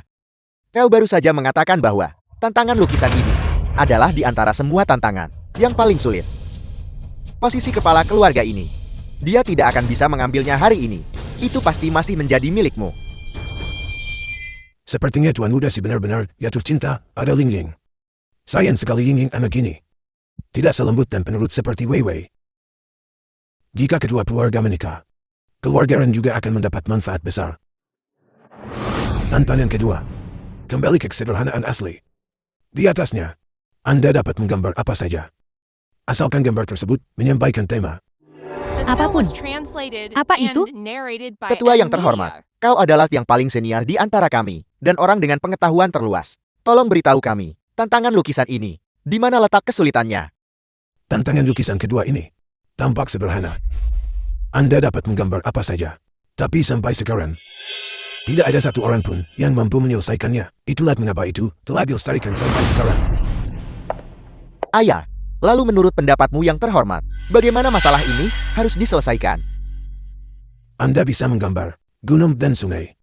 kau baru saja mengatakan bahwa tantangan lukisan ini adalah di antara semua tantangan yang paling sulit. Posisi kepala keluarga ini, dia tidak akan bisa mengambilnya hari ini. Itu pasti masih menjadi milikmu. Sepertinya tuan muda si benar-benar jatuh cinta pada Yingying. Sayang sekali Yingying anak ini. Tidak selembut dan penurut seperti Weiwei. Jika kedua keluarga menikah, keluarga Ren juga akan mendapat manfaat besar. Tantangan kedua, kembali ke kesederhanaan asli. Di atasnya, Anda dapat menggambar apa saja. Asalkan gambar tersebut menyampaikan tema. The film Apapun. was translated Apa and itu? narrated by Ketua yang M. terhormat, Media. kau adalah yang paling senior di antara kami, dan orang dengan pengetahuan terluas. Tolong beritahu kami, tantangan lukisan ini, di mana letak kesulitannya? Tantangan lukisan kedua ini tampak sederhana. Anda dapat menggambar apa saja. Tapi sampai sekarang, tidak ada satu orang pun yang mampu menyelesaikannya. Itulah mengapa itu telah dilestarikan sampai sekarang. Ayah, lalu menurut pendapatmu yang terhormat, bagaimana masalah ini harus diselesaikan? Anda bisa menggambar gunung dan sungai,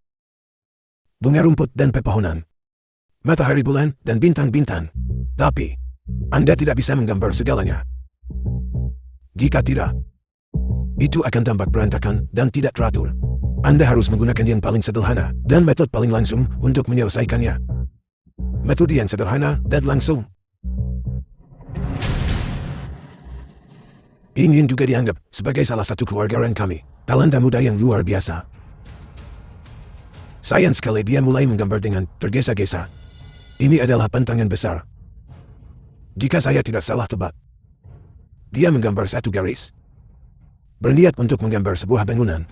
bunga rumput dan pepohonan, matahari bulan dan bintang-bintang. Tapi, Anda tidak bisa menggambar segalanya. Jika tidak, itu akan tampak berantakan dan tidak teratur. Anda harus menggunakan yang paling sederhana dan metode paling langsung untuk menyelesaikannya. Metode yang sederhana dan langsung ingin juga dianggap sebagai salah satu keluargaan kami. Talenta muda yang luar biasa. Sayang sekali dia mulai menggambar dengan tergesa-gesa. Ini adalah pantangan besar. Jika saya tidak salah tebak, dia menggambar satu garis. Berniat untuk menggambar sebuah bangunan.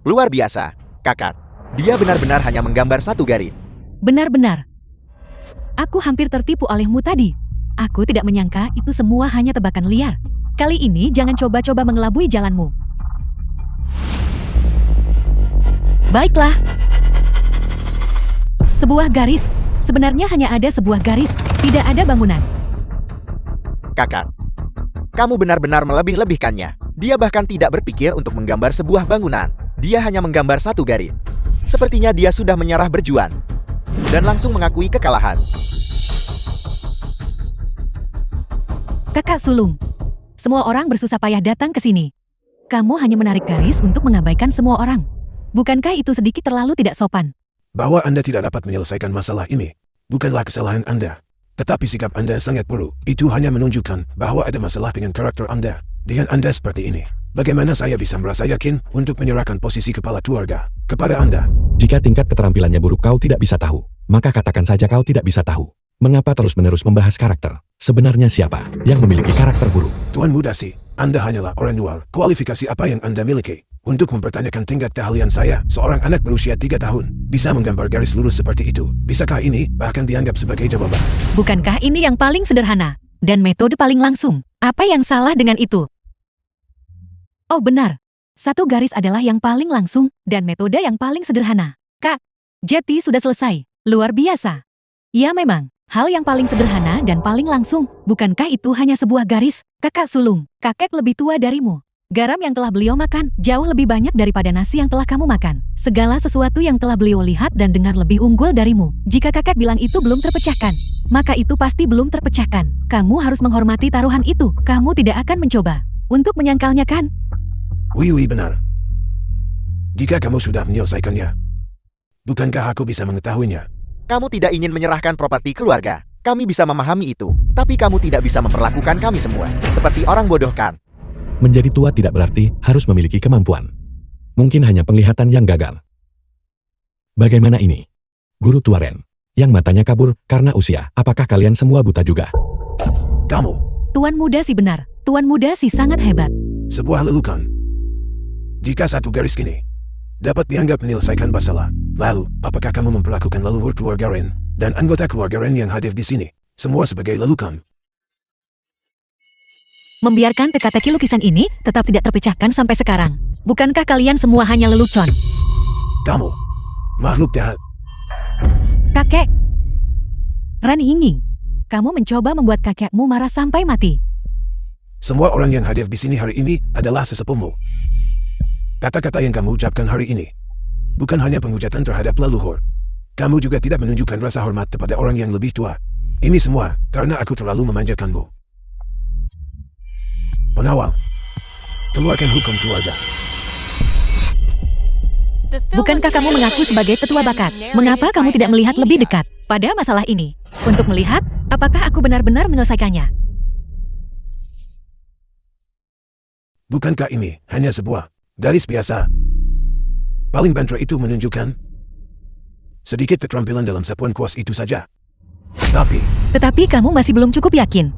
Luar biasa, kakak. Dia benar-benar hanya menggambar satu garis. Benar-benar. Aku hampir tertipu olehmu tadi. Aku tidak menyangka itu semua hanya tebakan liar. Kali ini jangan coba-coba mengelabui jalanmu. Baiklah. Sebuah garis. Sebenarnya hanya ada sebuah garis, tidak ada bangunan. Kakak, kamu benar-benar melebih-lebihkannya. Dia bahkan tidak berpikir untuk menggambar sebuah bangunan. Dia hanya menggambar satu garis. Sepertinya dia sudah menyerah berjuang dan langsung mengakui kekalahan. Kakak sulung. Semua orang bersusah payah datang ke sini. Kamu hanya menarik garis untuk mengabaikan semua orang. Bukankah itu sedikit terlalu tidak sopan? Bahwa Anda tidak dapat menyelesaikan masalah ini bukanlah kesalahan Anda. Tetapi sikap Anda sangat buruk. Itu hanya menunjukkan bahwa ada masalah dengan karakter Anda. Dengan Anda seperti ini, bagaimana saya bisa merasa yakin untuk menyerahkan posisi kepala keluarga kepada Anda? Jika tingkat keterampilannya buruk kau tidak bisa tahu, maka katakan saja kau tidak bisa tahu. Mengapa terus-menerus membahas karakter? Sebenarnya siapa yang memiliki karakter buruk? Tuan muda sih, Anda hanyalah orang luar. Kualifikasi apa yang Anda miliki? Untuk mempertanyakan tingkat keahlian saya, seorang anak berusia 3 tahun, bisa menggambar garis lurus seperti itu. Bisakah ini bahkan dianggap sebagai jawaban? Bukankah ini yang paling sederhana? Dan metode paling langsung? Apa yang salah dengan itu? Oh benar. Satu garis adalah yang paling langsung, dan metode yang paling sederhana. Kak, Jetty sudah selesai. Luar biasa. Ya memang, hal yang paling sederhana dan paling langsung. Bukankah itu hanya sebuah garis? Kakak sulung, kakek lebih tua darimu. Garam yang telah beliau makan jauh lebih banyak daripada nasi yang telah kamu makan. Segala sesuatu yang telah beliau lihat dan dengar lebih unggul darimu. Jika kakek bilang itu belum terpecahkan, maka itu pasti belum terpecahkan. Kamu harus menghormati taruhan itu. Kamu tidak akan mencoba untuk menyangkalnya, kan? Wih benar. Jika kamu sudah menyelesaikannya, bukankah aku bisa mengetahuinya? Kamu tidak ingin menyerahkan properti keluarga. Kami bisa memahami itu, tapi kamu tidak bisa memperlakukan kami semua seperti orang bodoh, kan? Menjadi tua tidak berarti harus memiliki kemampuan. Mungkin hanya penglihatan yang gagal. Bagaimana ini? Guru tua Ren, yang matanya kabur karena usia. Apakah kalian semua buta juga? Kamu, Tuan muda si benar. Tuan muda si sangat hebat. sebuah lelukan. Jika satu garis kini dapat dianggap menyelesaikan masalah, lalu apakah kamu memperlakukan leluhur keluarga Ren dan anggota keluarga Ren yang hadir di sini semua sebagai lelukan? Membiarkan teka-teki lukisan ini tetap tidak terpecahkan sampai sekarang. Bukankah kalian semua hanya lelucon? Kamu, makhluk jahat. Kakek. Rani Inging, kamu mencoba membuat kakekmu marah sampai mati. Semua orang yang hadir di sini hari ini adalah sesepuhmu. Kata-kata yang kamu ucapkan hari ini bukan hanya penghujatan terhadap leluhur. Kamu juga tidak menunjukkan rasa hormat kepada orang yang lebih tua. Ini semua karena aku terlalu memanjakanmu. Penawal, keluarkan hukum keluarga. The film Bukankah was kamu mengaku translated sebagai ketua and bakat? narrated Mengapa kamu by tidak M. melihat lebih Media. dekat pada masalah ini? Untuk melihat apakah aku benar-benar menyelesaikannya? Bukankah ini hanya sebuah garis biasa? Paling banter itu menunjukkan sedikit keterampilan dalam sapuan kuas itu saja. Tetapi kamu masih belum cukup yakin.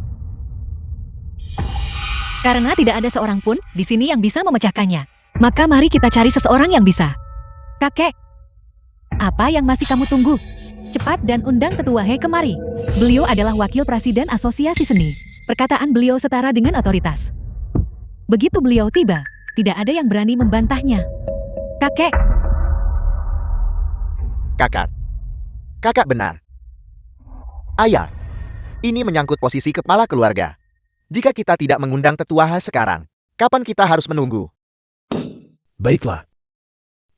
Karena tidak ada seorang pun di sini yang bisa memecahkannya. Maka mari kita cari seseorang yang bisa. Kakek, apa yang masih kamu tunggu? Cepat dan undang Tetua He kemari. Beliau adalah wakil presiden Asosiasi Seni. Perkataan beliau setara dengan otoritas. Begitu beliau tiba, tidak ada yang berani membantahnya. Kakek. Kakak benar. Ayah, ini menyangkut posisi kepala keluarga. Jika kita tidak mengundang Tetua He sekarang, kapan kita harus menunggu? Baiklah.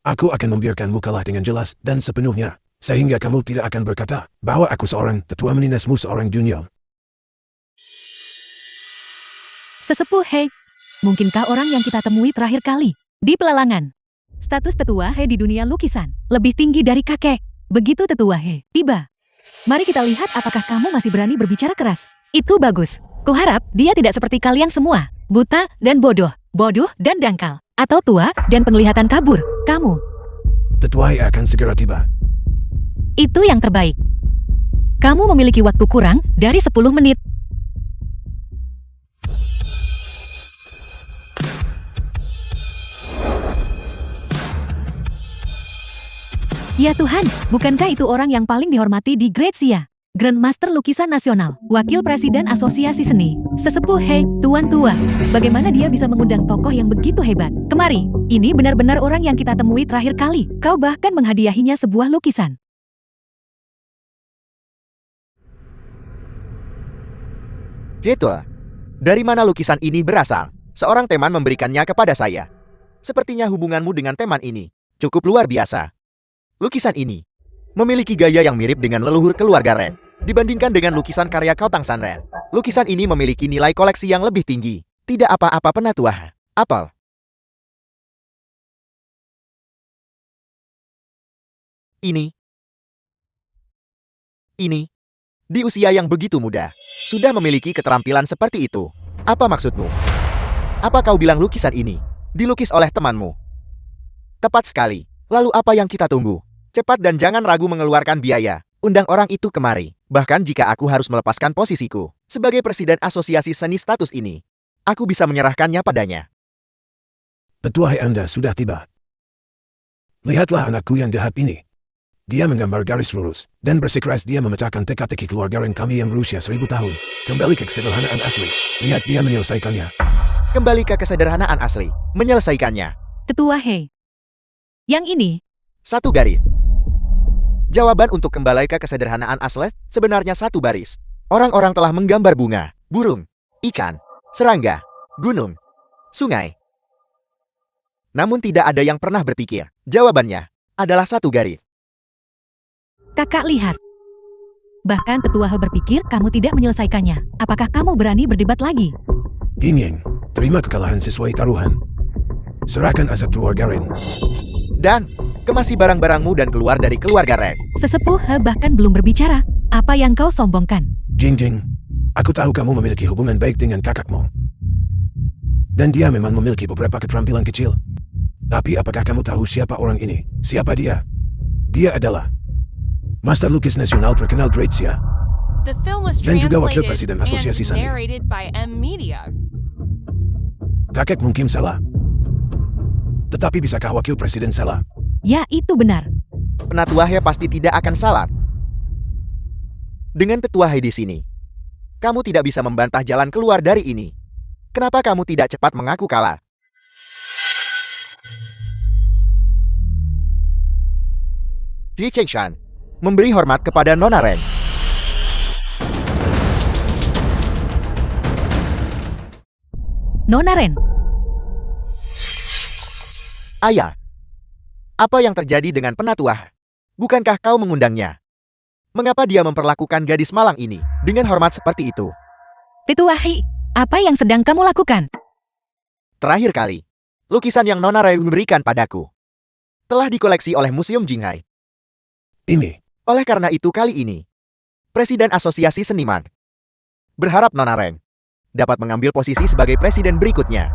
Aku akan membiarkanmu kalah dengan jelas dan sepenuhnya, sehingga kamu tidak akan berkata bahwa aku seorang tetua menindasmu seorang junior. Sesepuh He, mungkinkah orang yang kita temui terakhir kali di pelelangan? Status Tetua He di dunia lukisan lebih tinggi dari kakek. Begitu Tetua He tiba, mari kita lihat apakah kamu masih berani berbicara keras. Itu bagus. Kuharap dia tidak seperti kalian semua, buta dan bodoh dan dangkal, atau tua dan penglihatan kabur. Kamu, Tetua He akan segera tiba. itu yang terbaik. Kamu memiliki waktu kurang dari 10 menit. Ya Tuhan, bukankah itu orang yang paling dihormati di Grazia? Grandmaster Lukisan Nasional, Wakil Presiden Asosiasi Seni, Sesepuh He, Tuan Tua. Bagaimana dia bisa mengundang tokoh yang begitu hebat? Kemari, ini benar-benar orang yang kita temui terakhir kali. Kau bahkan menghadiahinya sebuah lukisan. Gitu. Dari mana lukisan ini berasal? Seorang teman memberikannya kepada saya. Sepertinya hubunganmu dengan teman ini cukup luar biasa. Lukisan ini memiliki gaya yang mirip dengan leluhur keluarga Ren. Dibandingkan dengan lukisan karya Kau Tang San Ren, lukisan ini memiliki nilai koleksi yang lebih tinggi. Tidak apa-apa Penatua. Apel. Ini. Di usia yang begitu muda, sudah memiliki keterampilan seperti itu. Apa maksudmu? Apa kau bilang lukisan ini dilukis oleh temanmu? Tepat sekali. Lalu apa yang kita tunggu? Cepat dan jangan ragu mengeluarkan biaya. Undang orang itu kemari. Bahkan jika aku harus melepaskan posisiku sebagai presiden asosiasi seni status ini, aku bisa menyerahkannya padanya. Tetua He Anda sudah tiba. Lihatlah anakku yang jahat ini. Dia menggambar garis lurus, dan bersikeras dia memecahkan teka-teki keluarga Ren kami yang berusia 1000 tahun. Kembali ke kesederhanaan asli. Lihat dia menyelesaikannya. Kembali ke kesederhanaan asli. Menyelesaikannya. Tetua He. Yang ini. Satu garis. Jawaban untuk kembali ke kesederhanaan asli sebenarnya satu baris. Orang-orang telah menggambar bunga, burung, ikan, serangga, gunung, sungai. Namun tidak ada yang pernah berpikir. Jawabannya adalah satu garis. Kakak lihat. Bahkan Tetua He berpikir kamu tidak menyelesaikannya. Apakah kamu berani berdebat lagi? Ginying, terima kekalahan sesuai taruhan. Serahkan aset keluarga Ren. Dan kemasi barang-barangmu dan keluar dari keluarga Ren. Sesepuh He bahkan belum berbicara. Apa yang kau sombongkan? Jing, aku tahu kamu memiliki hubungan baik dengan kakakmu. Dan dia memang memiliki beberapa keterampilan kecil. Tapi apakah kamu tahu siapa orang ini? Siapa dia? Dia adalah Master Lukis Nasional terkenal Grazia. The film was Dan juga wakil translated presiden Asosiasi and Seni. narrated by M Media. Kakek mungkin salah. Tetapi bisakah wakil presiden salah? Ya, itu benar. Penatua He pasti tidak akan salah. Dengan Tetua He di sini, kamu tidak bisa membantah jalan keluar dari ini. Kenapa kamu tidak cepat mengaku kalah? Li Chengshan memberi hormat kepada Nona Ren. Nona Ren. Ayah, apa yang terjadi dengan Penatua? Bukankah kau mengundangnya? Mengapa dia memperlakukan gadis malang ini dengan hormat seperti itu? Tetua He, apa yang sedang kamu lakukan? Terakhir kali, lukisan yang Nona Ren berikan padaku telah dikoleksi oleh Museum Jinghai. Ini. Oleh karena itu kali ini, Presiden Asosiasi Seniman berharap Nona Ren dapat mengambil posisi sebagai presiden berikutnya.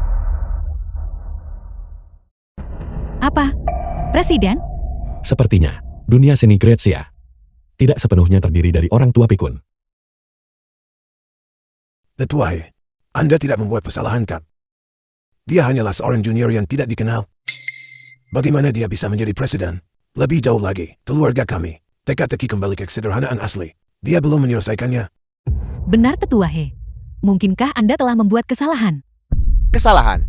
Apa? Presiden? Sepertinya, dunia seni Grazia tidak sepenuhnya terdiri dari orang tua pikun. Tetua He, Anda tidak membuat kesalahan kan? Dia hanyalah seorang junior yang tidak dikenal. Bagaimana dia bisa menjadi presiden? Lebih jauh lagi, keluarga kami, teka-teki kembali ke kesederhanaan asli. Dia belum menyelesaikannya. Benar Tetua He. Mungkinkah Anda telah membuat kesalahan? Kesalahan.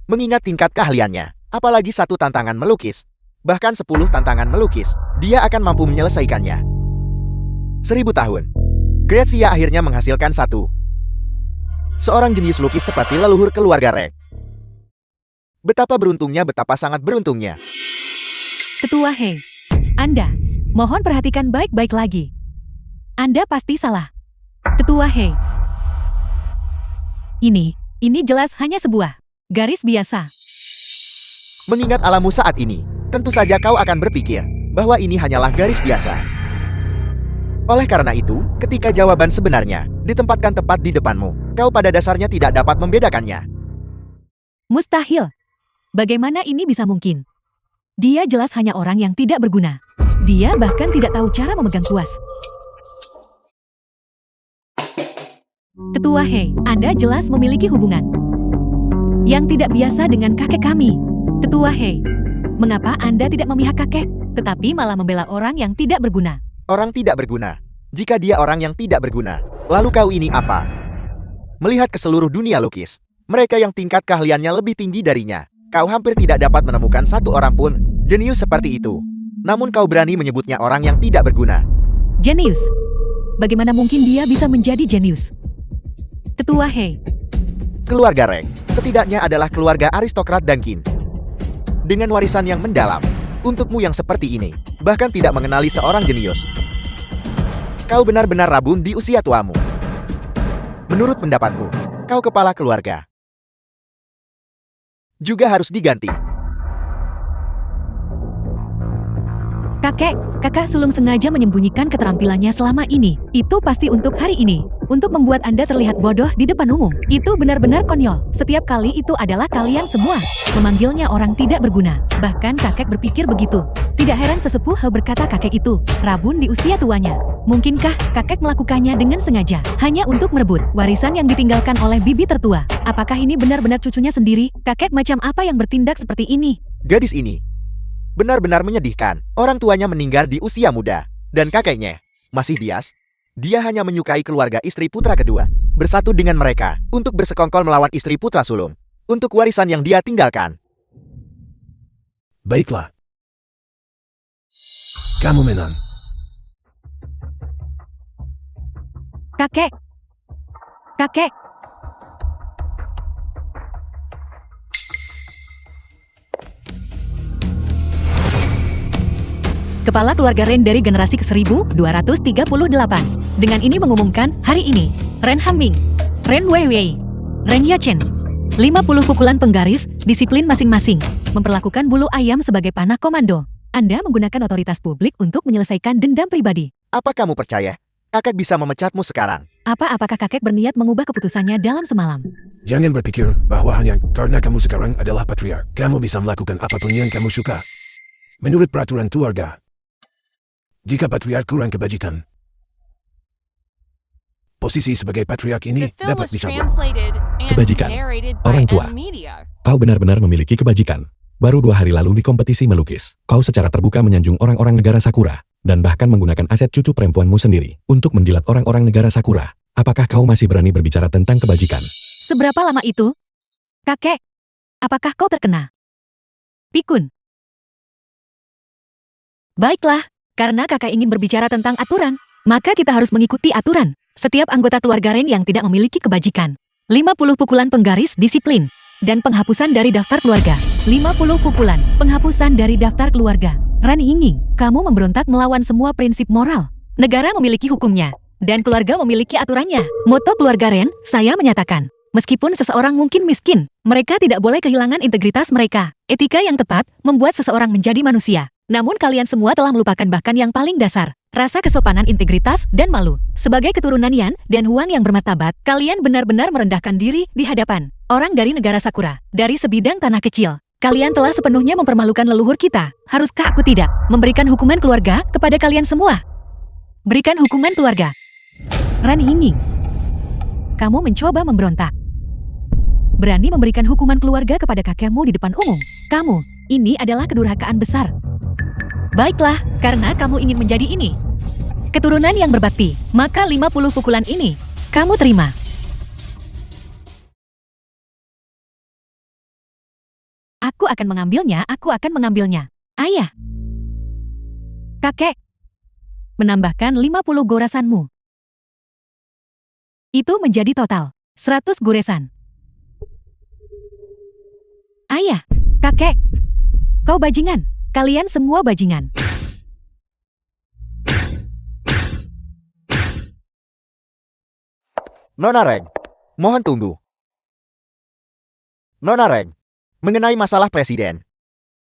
Mengingat tingkat keahliannya, apalagi satu tantangan melukis, bahkan 10 tantangan melukis, dia akan mampu menyelesaikannya. 1000 tahun. Grazia akhirnya menghasilkan seorang jenius lukis seperti leluhur keluarga Rek. Betapa beruntungnya, betapa sangat beruntungnya. Tetua He, Anda, mohon perhatikan baik-baik lagi. Anda pasti salah. Tetua He. Ini jelas hanya sebuah garis biasa. Mengingat alammu saat ini, tentu saja kau akan berpikir bahwa ini hanyalah garis biasa. Oleh karena itu, ketika jawaban sebenarnya ditempatkan tepat di depanmu, kau pada dasarnya tidak dapat membedakannya. Mustahil. Bagaimana ini bisa mungkin? Dia jelas hanya orang yang tidak berguna. Dia bahkan tidak tahu cara memegang kuas. Tetua He, Anda jelas memiliki hubungan yang tidak biasa dengan kakek kami. Tetua He, mengapa Anda tidak memihak kakek, tetapi malah membela orang yang tidak berguna? Orang tidak berguna. Jika dia orang yang tidak berguna, lalu kau ini apa? Melihat ke seluruh dunia lukis, mereka yang tingkat keahliannya lebih tinggi darinya, kau hampir tidak dapat menemukan satu orang pun jenius seperti itu. Namun kau berani menyebutnya orang yang tidak berguna. Jenius? Bagaimana mungkin dia bisa menjadi jenius? Tetua He. Keluarga Rek, setidaknya adalah keluarga aristokrat Dunkin. Dengan warisan yang mendalam, untukmu yang seperti ini, bahkan tidak mengenali seorang jenius. Kau benar-benar rabun di usia tuamu. Menurut pendapatku, kau kepala keluarga juga harus diganti. Kakak sulung sengaja menyembunyikan keterampilannya selama ini. Itu pasti untuk hari ini. Untuk membuat Anda terlihat bodoh di depan umum. Itu benar-benar konyol. Setiap kali itu adalah kalian semua. Memanggilnya orang tidak berguna. Bahkan kakek berpikir begitu. Tidak heran sesepuh He berkata kakek itu rabun di usia tuanya. Mungkinkah kakek melakukannya dengan sengaja? Hanya untuk merebut warisan yang ditinggalkan oleh bibi tertua. Apakah ini benar-benar cucunya sendiri? Kakek macam apa yang bertindak seperti ini? Gadis ini benar-benar menyedihkan. Orang tuanya meninggal di usia muda. Dan kakeknya masih bias. Dia hanya menyukai keluarga istri putra kedua. Bersatu dengan mereka untuk bersekongkol melawan istri putra sulung. Untuk warisan yang dia tinggalkan. Baiklah. Kamu menang. Kakek. Kepala keluarga Ren dari generasi ke-1238. Dengan ini mengumumkan, hari ini, Ren Hangming, Ren Weiwei, Ren Yachen, 50 pukulan penggaris, disiplin masing-masing, memperlakukan bulu ayam sebagai panah komando. Anda menggunakan otoritas publik untuk menyelesaikan dendam pribadi. Apa kamu percaya? Kakek bisa memecatmu sekarang. Apakah kakek berniat mengubah keputusannya dalam semalam? Jangan berpikir bahwa hanya karena kamu sekarang adalah patriark, kamu bisa melakukan apapun yang kamu suka. Menurut peraturan keluarga, jika patriark kurang kebajikan, posisi sebagai patriark ini The film dapat was dicabut. translated and Kebajikan. narrated Orang by tua. M Media. Kau benar-benar memiliki kebajikan. Baru 2 hari lalu di kompetisi melukis, kau secara terbuka menyanjung orang-orang negara Sakura, dan bahkan menggunakan aset cucu perempuanmu sendiri untuk menjilat orang-orang negara Sakura. Apakah kau masih berani berbicara tentang kebajikan? Seberapa lama itu? Kakek, apakah kau terkena pikun? Baiklah, karena kakak ingin berbicara tentang aturan, maka kita harus mengikuti aturan. Setiap anggota keluarga Ren yang tidak memiliki kebajikan, 50 pukulan penggaris disiplin, dan penghapusan dari daftar keluarga. 50 pukulan, penghapusan dari daftar keluarga. Rani Yingning, kamu memberontak melawan semua prinsip moral. Negara memiliki hukumnya, dan keluarga memiliki aturannya. Moto keluarga Ren, saya menyatakan, meskipun seseorang mungkin miskin, mereka tidak boleh kehilangan integritas mereka. Etika yang tepat membuat seseorang menjadi manusia. Namun kalian semua telah melupakan bahkan yang paling dasar, rasa kesopanan, integritas, dan malu. Sebagai keturunan Yan dan Huang yang bermartabat, kalian benar-benar merendahkan diri di hadapan orang dari negara Sakura, dari sebidang tanah kecil. Kalian telah sepenuhnya mempermalukan leluhur kita. Haruskah aku tidak memberikan hukuman keluarga kepada kalian semua? Berikan hukuman keluarga. Ran Hinging, kamu mencoba memberontak. Berani memberikan hukuman keluarga kepada kakekmu di depan umum. Kamu, ini adalah kedurhakaan besar. Baiklah, karena kamu ingin menjadi ini. Keturunan yang berbakti, maka 50 pukulan ini, kamu terima. Aku akan mengambilnya. Ayah. Kakek. Menambahkan 50 goresanmu. Itu menjadi total 100 goresan. Ayah. Kakek. Kau bajingan. Kalian semua bajingan. Nona Reng, mohon tunggu. Nona Reng, mengenai masalah presiden.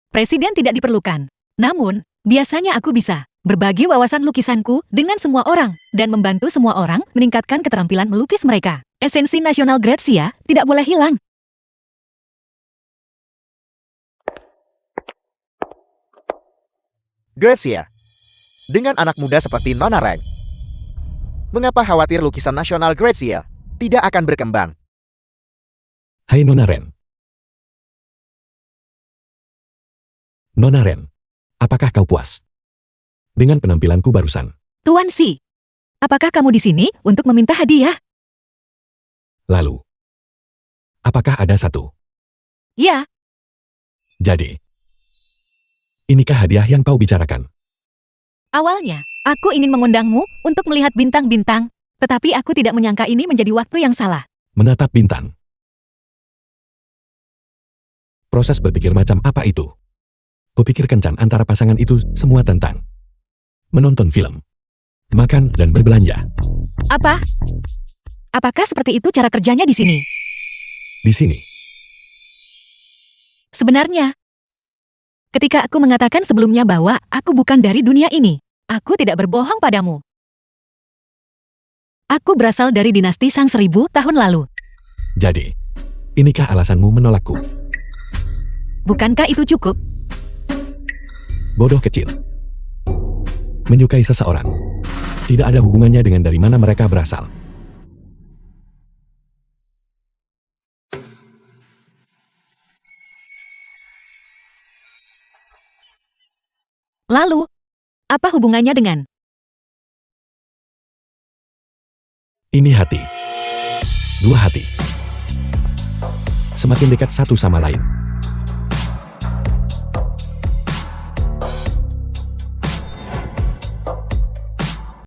Presiden tidak diperlukan. Namun, biasanya aku bisa berbagi wawasan lukisanku dengan semua orang dan membantu semua orang meningkatkan keterampilan melukis mereka. Esensi nasional Grazia tidak boleh hilang. Grazia, dengan anak muda seperti Nona Reng, mengapa khawatir lukisan nasional Grazia tidak akan berkembang? Hai Nona Ren. Nona Ren, apakah kau puas dengan penampilanku barusan? Tuan Si, apakah kamu di sini untuk meminta hadiah? Lalu, apakah ada satu? Ya, Jadi, inikah hadiah yang kau bicarakan? awalnya aku ingin mengundangmu untuk melihat bintang-bintang, tetapi aku tidak menyangka ini menjadi waktu yang salah. Menatap bintang. Proses berpikir macam apa itu? Kupikir kencan antara pasangan itu semua tentang menonton film, makan dan berbelanja. Apa? Apakah seperti itu cara kerjanya di sini? Di sini, Sebenarnya, ketika aku mengatakan sebelumnya bahwa aku bukan dari dunia ini, aku tidak berbohong padamu. Aku berasal dari dinasti Sang 1000 tahun lalu. jadi, inikah alasanmu menolakku? Bukankah itu cukup? Bodoh kecil. Menyukai seseorang tidak ada hubungannya dengan dari mana mereka berasal. Lalu, apa hubungannya dengan... Ini hati. Dua hati. Semakin dekat satu sama lain.